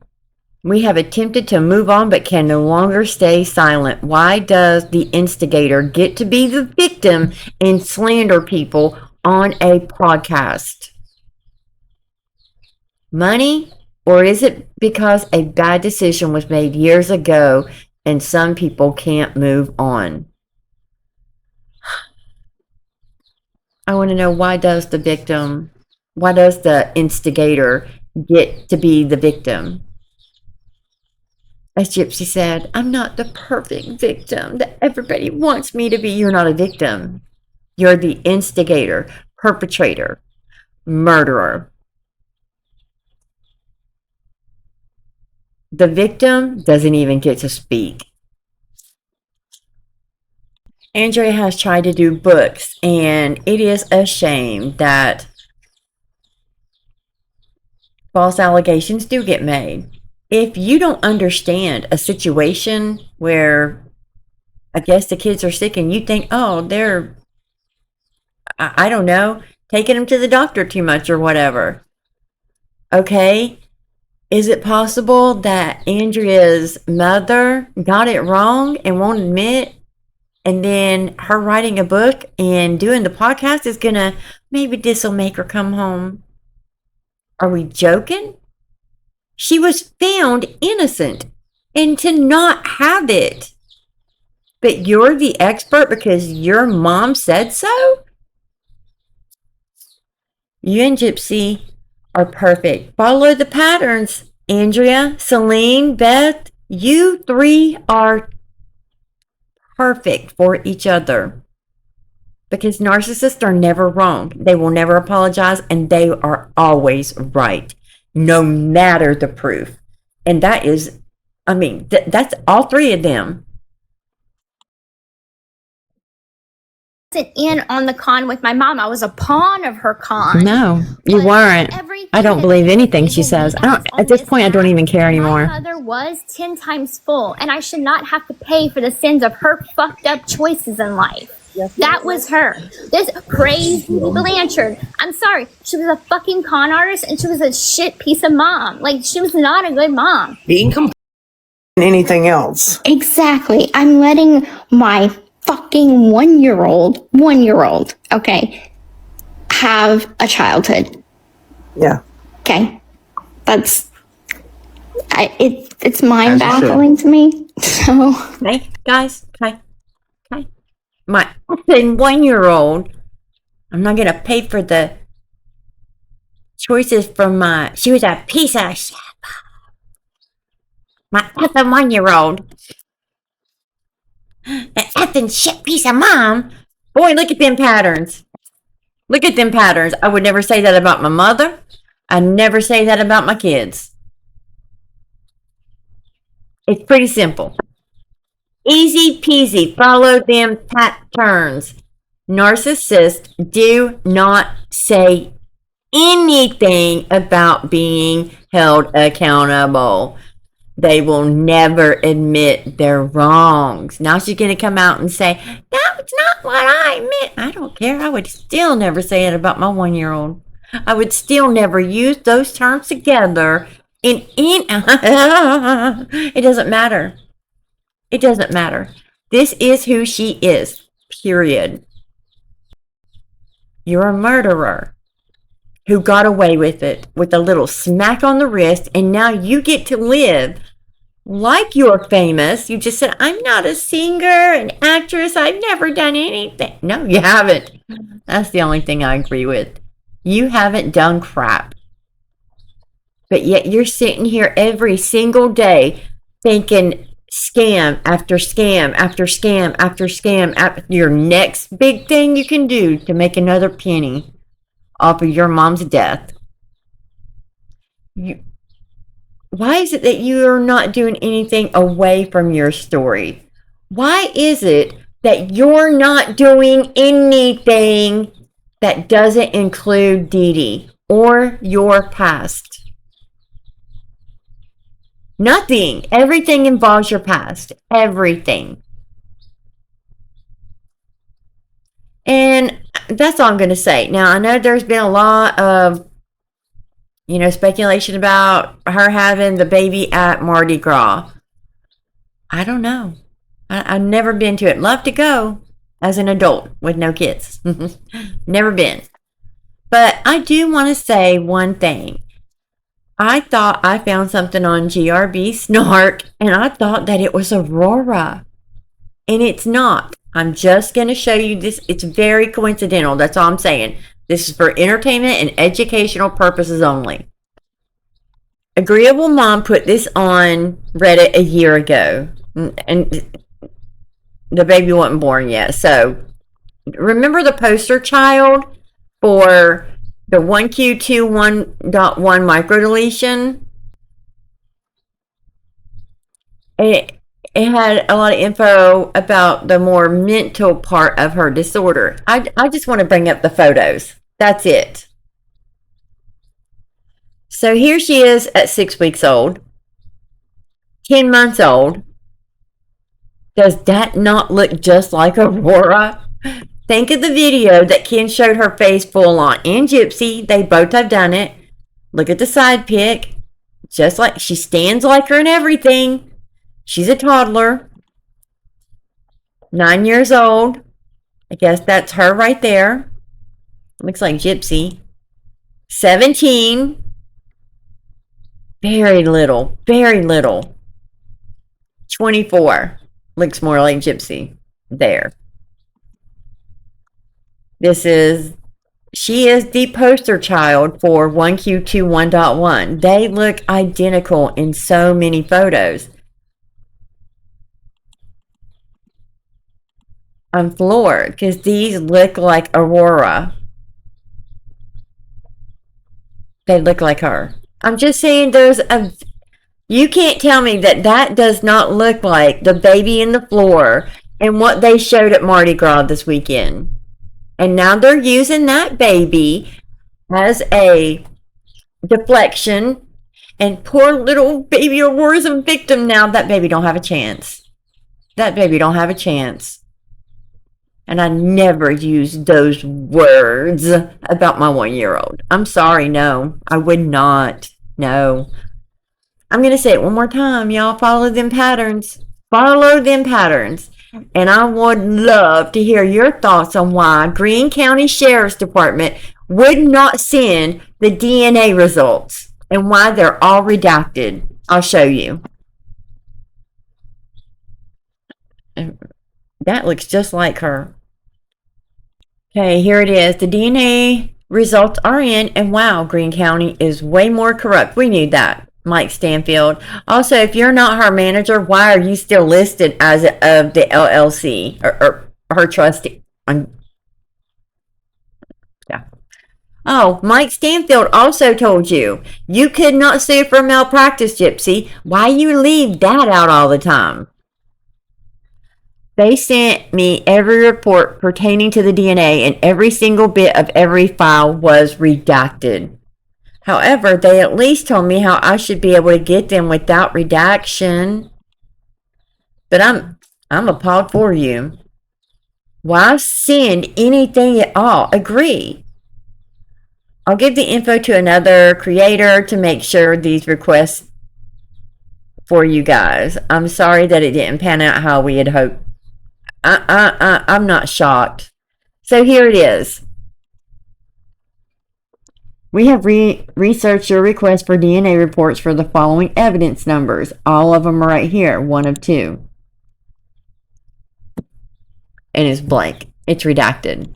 We have attempted to move on but can no longer stay silent. Why does the instigator get to be the victim and slander people on a podcast? Money? Or is it because a bad decision was made years ago and some people can't move on? I want to know, why does the instigator get to be the victim? As Gypsy said, I'm not the perfect victim that everybody wants me to be. You're not a victim. You're the instigator, perpetrator, murderer. The victim doesn't even get to speak. Andrea has tried to do books, and it is a shame that false allegations do get made. If you don't understand a situation where I guess the kids are sick and you think, oh, they're, I don't know, taking them to the doctor too much or whatever. Okay, is it possible that Andrea's mother got it wrong and won't admit? And then her writing a book and doing the podcast is gonna, maybe this will make her come home. Are we joking? She was found innocent, and to not have it. But you're the expert because your mom said so? You and Gypsy are perfect. Follow the patterns. Andrea, Celine, Beth, you 3 are perfect for each other. Because narcissists are never wrong. They will never apologize, and they are always right, no matter the proof. And that is, I mean, that's all 3 of them. In on the con with my mom. I was a pawn of her con. No, you weren't. I don't believe anything she says. At this point, I don't even care anymore. My mother was 10 times full, and I should not have to pay for the sins of her fucked up choices in life. That was her. This crazy Blanchard. I'm sorry. She was a fucking con artist, and she was a shit piece of mom. Like, she was not a good mom. Being anything else. Exactly. I'm letting my fucking one-year-old, okay, have a childhood. Yeah. Okay. It's mind-baffling to me. So. Hey, guys. Hi. My 1-year-old, I'm not going to pay for the choices from she was a piece of shit. My effing 1-year-old. An effing shit piece of mom. Boy, look at them patterns. Look at them patterns. I would never say that about my mother. I never say that about my kids. It's pretty simple. Easy peasy. Follow them patterns. Narcissists do not say anything about being held accountable. They will never admit their wrongs. Now she's going to come out and say, that's not what I meant. I don't care. I would still never say it about my 1-year-old. I would still never use those terms together. It doesn't matter. It doesn't matter. This is who she is. Period. You're a murderer. who got away with it with a little smack on the wrist, and now you get to live like you're famous. You just said, I'm not a singer, an actress, I've never done anything. No, you haven't. That's the only thing I agree with. You haven't done crap. But yet you're sitting here every single day thinking scam after scam after scam after scam after your next big thing you can do to make another penny off of your mom's death. Why is it that you are not doing anything away from your story? Why is it that you're not doing anything that doesn't include Dee Dee or your past? Nothing. Everything involves your past. Everything. And that's all I'm going to say. Now, I know there's been a lot of, speculation about her having the baby at Mardi Gras. I don't know. I've never been to it. Love to go as an adult with no kids. Never been. But I do want to say one thing. I thought I found something on GRBsnark, and I thought that it was Aurora. And it's not. I'm just going to show you this. It's very coincidental. That's all I'm saying. This is for entertainment and educational purposes only. Agreeable Mom put this on Reddit a year ago. And the baby wasn't born yet. So, remember the poster child for the 1Q21.1 microdeletion? It had a lot of info about the more mental part of her disorder. I just want to bring up the photos. That's it. So here she is at 6 weeks old, 10 months old. Does that not look just like Aurora? Think of the video that Ken showed her face full on in Gypsy. They both have done it. Look at the side pic. Just like she stands like her and everything. She's a toddler. 9 years old. I guess that's her right there. Looks like Gypsy. 17. Very little. Very little. 24. Looks more like Gypsy. There. She is the poster child for 1Q21.1. They look identical in so many photos. I'm floored because these look like Aurora. They look like her. I'm just saying you can't tell me that does not look like the baby in the floor and what they showed at Mardi Gras this weekend. And now they're using that baby as a deflection. And poor little baby Aurora's a victim now. That baby don't have a chance. That baby don't have a chance. And I never use those words about my 1-year-old. I'm sorry, no. I would not. No. I'm going to say it one more time. Y'all follow them patterns. Follow them patterns. And I would love to hear your thoughts on why Greene County Sheriff's Department would not send the DNA results and why they're all redacted. I'll show you. That looks just like her. Okay, here it is. The DNA results are in, and wow, Greene County is way more corrupt. We knew that. Mike Stanfield. Also, if you're not her manager, why are you still listed as of the LLC or her trustee? Yeah. Oh, Mike Stanfield also told you could not sue for malpractice, Gypsy. Why you leave that out all the time? They sent me every report pertaining to the DNA, and every single bit of every file was redacted. However, they at least told me how I should be able to get them without redaction. But I'm appalled for you. Why send anything at all? Agree. I'll give the info to another creator to make sure these requests for you guys. I'm sorry that it didn't pan out how we had hoped. I'm not shocked. So here it is. We have researched your request for DNA reports for the following evidence numbers. All of them are right here, 1 of 2. And it's blank. It's redacted.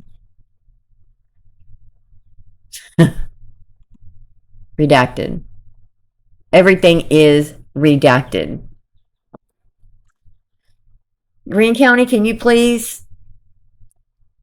Redacted. Everything is redacted. Greene County, can you please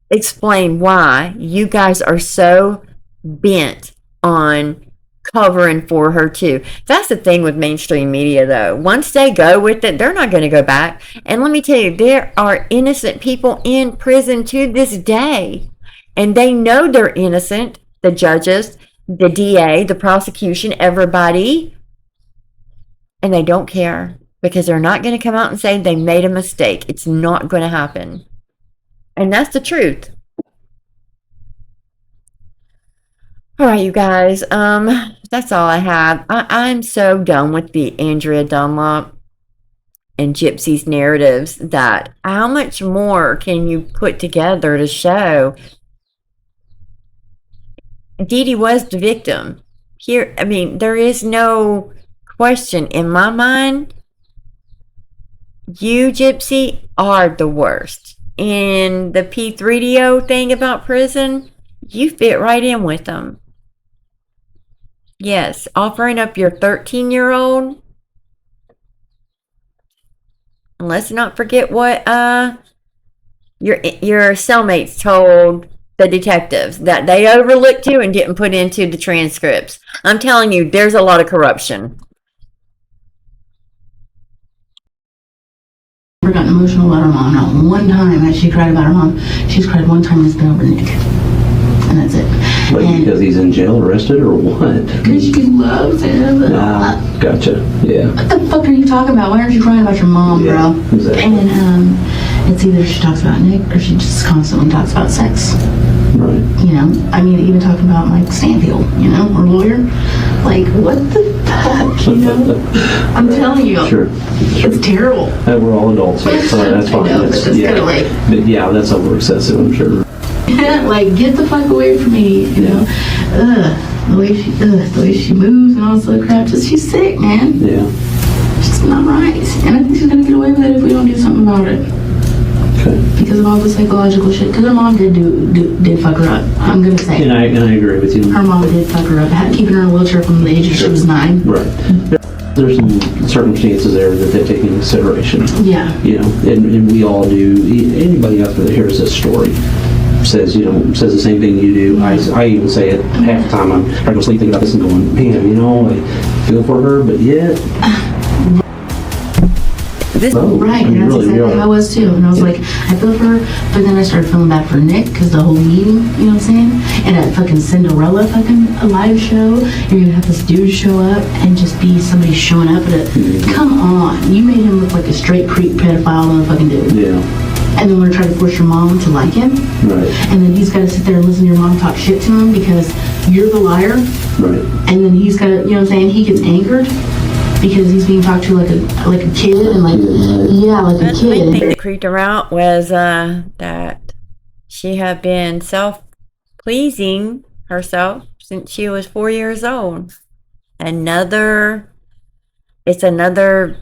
explain why you guys are so bent on covering for her too? That's the thing with mainstream media, though. Once they go with it, they're not going to go back. And let me tell you, there are innocent people in prison to this day, and they know they're innocent. The judges, the DA, the prosecution, everybody, and they don't care because they're not going to come out and say they made a mistake. It's not going to happen. And that's the truth. All right, you guys. That's all I have. I'm so done with the Andrea Dunlop and Gypsy's narratives. That how much more can you put together to show Dee Dee was the victim? Here, I mean, there is no question in my mind. You, Gypsy, are the worst. In the P3DO thing about prison, you fit right in with them. Yes, offering up your 13-year-old. And let's not forget what your cellmates told the detectives that they overlooked you and didn't put into the transcripts. I'm telling you, there's a lot of corruption. Never gotten emotional about her mom. Not one time has she cried about her mom. She's cried one time and it's been over Nick. And that's it. Like because he's in jail, arrested, or what? Because she loves him. Ah, gotcha. Yeah. What the fuck are you talking about? Why aren't you crying about your mom, bro? Exactly. And it's either she talks about Nick or she just constantly talks about sex. Right. You know, I mean, even talking about Mike Stanfield, you know, her lawyer. Like, what the fuck, you know? I'm telling you. Sure. It's terrible. We're all adults here, so that's fine. I know, but that's kind of like... But yeah, that's over excessive, I'm sure. Like, get the fuck away from me, you know? The way she moves and all this other crap. Just, she's sick, man. Yeah. She's not right. And I think she's gonna get away with it if we don't do something about it. Okay. Because of all the psychological shit. Because her mom did fuck her up. I'm gonna say. And I agree with you. Her mom did fuck her up. Keeping her in a wheelchair from the age she was 9. Right. There's some circumstances there that they take into consideration. Yeah. You know, and we all do. Anybody out there that hears this story says the same thing you do. I even say it half the time. I'm trying to go sleep thinking about this and going, man, you know, I feel for her, but yet. Right, and that's exactly how I was too. And I was like, I feel for her, but then I started feeling bad for Nick because the whole meeting, you know what I'm saying? And a fucking Cinderella a live show, you're gonna have this dude show up and just be somebody showing up at it. Come on, you made him look like a straight creep pedophile motherfucking dude. Yeah. And then we're trying to force your mom to like him. Right. And then he's got to sit there and listen to your mom talk shit to him because you're the liar. Right. And then he's got to, you know what I'm saying? He gets angered because he's being talked to like a kid and like, yeah, like a kid. The thing that creeped her out was that she had been self-pleasing herself since she was 4 years old. It's another,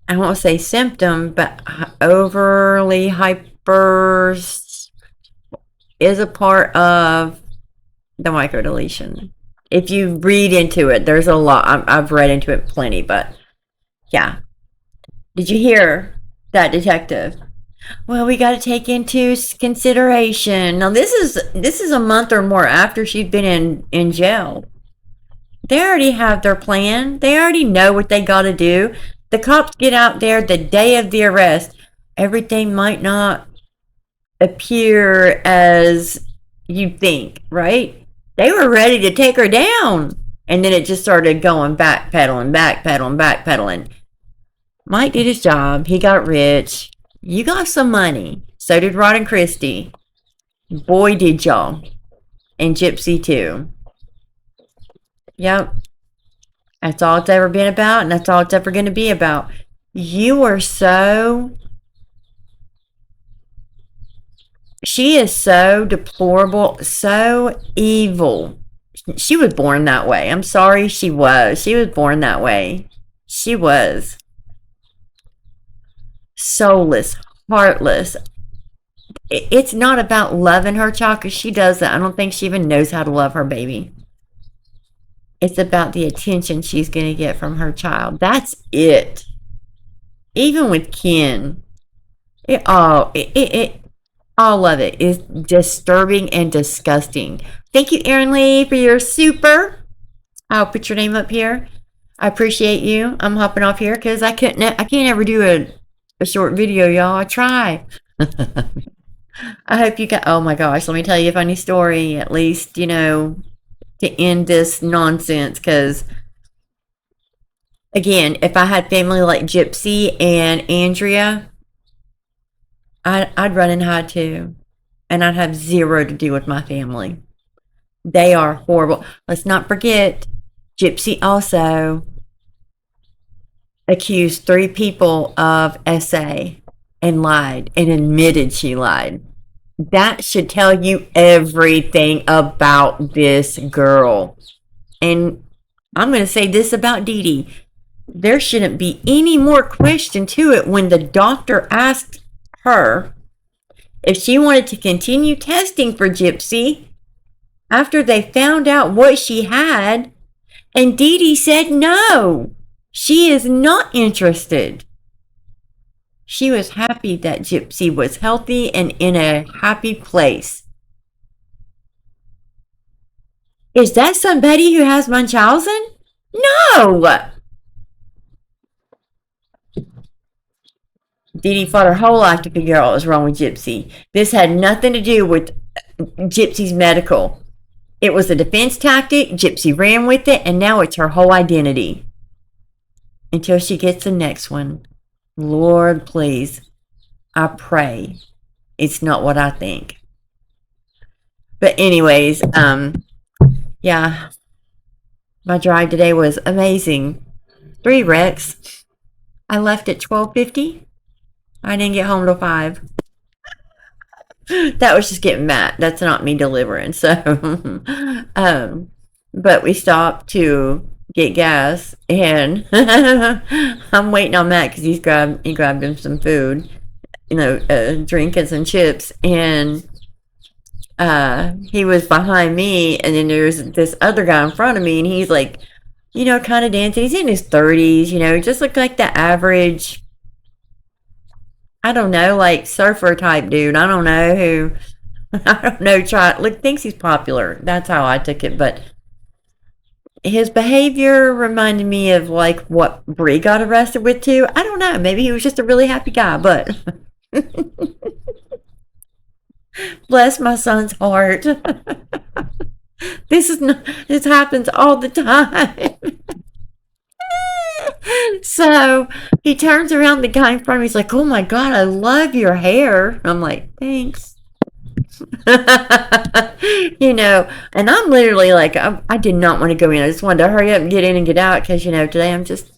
I won't say symptom, but overly hyper is a part of the microdeletion. If you read into it, there's a lot. I've read into it plenty, but yeah. Did you hear that, detective? Well, we got to take into consideration. Now, this is a month or more after she's been in jail. They already have their plan. They already know what they got to do. The cops get out there the day of the arrest. Everything might not appear as you think, right? They were ready to take her down. And then it just started going backpedaling. Mike did his job. He got rich. You got some money. So did Rod and Christy. Boy, did y'all. And Gypsy, too. Yep. That's all it's ever been about, and that's all it's ever going to be about. You are so She is so deplorable, so evil. She was born that way. I'm sorry, she was. She was born that way. She was. Soulless, heartless. It's not about loving her child, because she doesn't. I don't think she even knows how to love her baby. It's about the attention she's going to get from her child. That's it. Even with Ken, all of it is disturbing and disgusting. Thank you, Erin Lee, for your super. I'll put your name up here. I appreciate you. I'm hopping off here because I can't ever do a short video, y'all. I try. I hope you got. Oh my gosh, let me tell you a funny story. At least to end this nonsense. Because again, if I had family like Gypsy and Andrea, I'd run and hide too, and I'd have zero to do with my family. They are horrible. Let's not forget, Gypsy also accused 3 people of SA and lied and admitted she lied. That should tell you everything about this girl. And I'm going to say this about Dee Dee. There shouldn't be any more question to it when the doctor asked her if she wanted to continue testing for Gypsy after they found out what she had, and Dee Dee said no, she is not interested. She was happy that Gypsy was healthy and in a happy place. Is that somebody who has Munchausen? No! Dee Dee fought her whole life to figure out what was wrong with Gypsy. This had nothing to do with Gypsy's medical. It was a defense tactic. Gypsy ran with it, and now it's her whole identity. Until she gets the next one. Lord, please. I pray it's not what I think. But anyways, yeah. My drive today was amazing. 3 wrecks. I left at 12:50. I didn't get home till 5. That was just getting mad. That's not me delivering. So, but we stopped to get gas, and I'm waiting on Matt because he grabbed him some food, drink and some chips, and he was behind me, and then there's this other guy in front of me, and he's like, kind of dancing. He's in his 30s, just looked like the average, I don't know, like surfer type dude. I don't know who. I don't know. Thinks he's popular. That's how I took it. But his behavior reminded me of like what Bree got arrested with too. I don't know. Maybe he was just a really happy guy. But bless my son's heart. This happens all the time. So he turns around, the guy in front of me, he's like, "Oh my God, I love your hair." I'm like, "Thanks." And I'm literally like, I did not want to go in. I just wanted to hurry up and get in and get out because, today I'm just,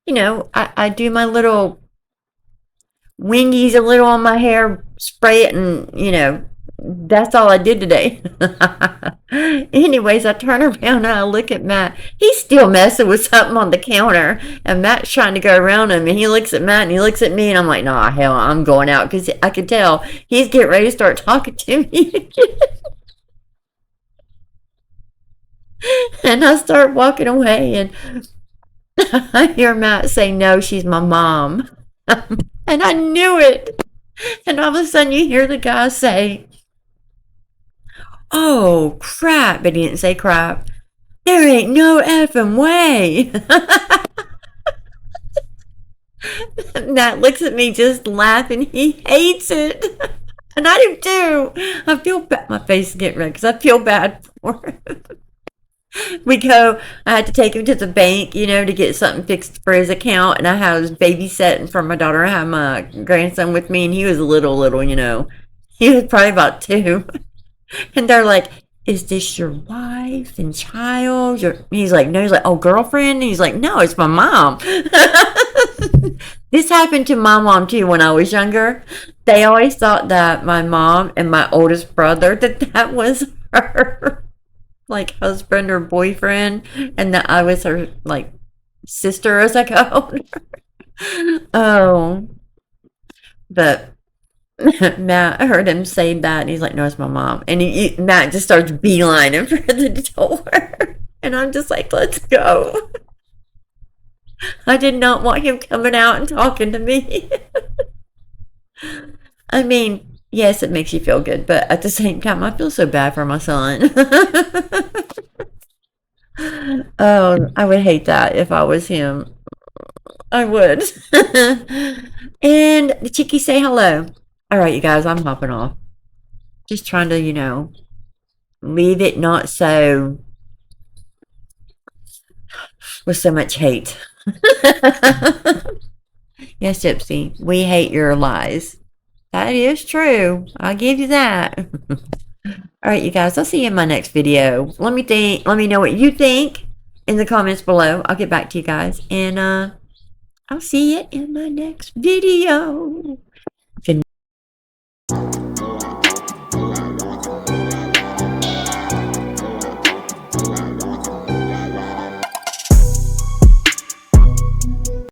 I do my little wingies a little on my hair, spray it, and, that's all I did today. Anyways, I turn around and I look at Matt. He's still messing with something on the counter, and Matt's trying to go around him, and he looks at Matt and he looks at me, and I'm like, nah, hell, I'm going out, because I could tell he's getting ready to start talking to me again. And I start walking away, and I hear Matt say, "No, she's my mom." And I knew it. And all of a sudden you hear the guy say, "Oh, crap." But he didn't say crap. "There ain't no effing way." Matt looks at me just laughing. He hates it. And I do too. I feel bad. My face is getting red because I feel bad for him. I had to take him to the bank, to get something fixed for his account. And I was babysitting for my daughter. I had my grandson with me, and he was little, he was probably about 2. And they're like, "Is this your wife and child?" He's like, "No." He's like, "Oh, girlfriend?" And he's like, "No, it's my mom." This happened to my mom too when I was younger. They always thought that my mom and my oldest brother, that was her, like, husband or boyfriend, and that I was her, like, sister, as I called her. Oh. But Matt heard him say that, and he's like, no, it's my mom. And Matt just starts beelining for the door. And I'm just like, let's go. I did not want him coming out and talking to me. I mean, yes, it makes you feel good, but at the same time, I feel so bad for my son. Oh, I would hate that if I was him. I would. And the chickies say hello. All right, you guys, I'm hopping off. Just trying to, leave it not so with so much hate. Yes, Gypsy, we hate your lies. That is true. I'll give you that. All right, you guys, I'll see you in my next video. Let me know what you think in the comments below. I'll get back to you guys, and I'll see you in my next video.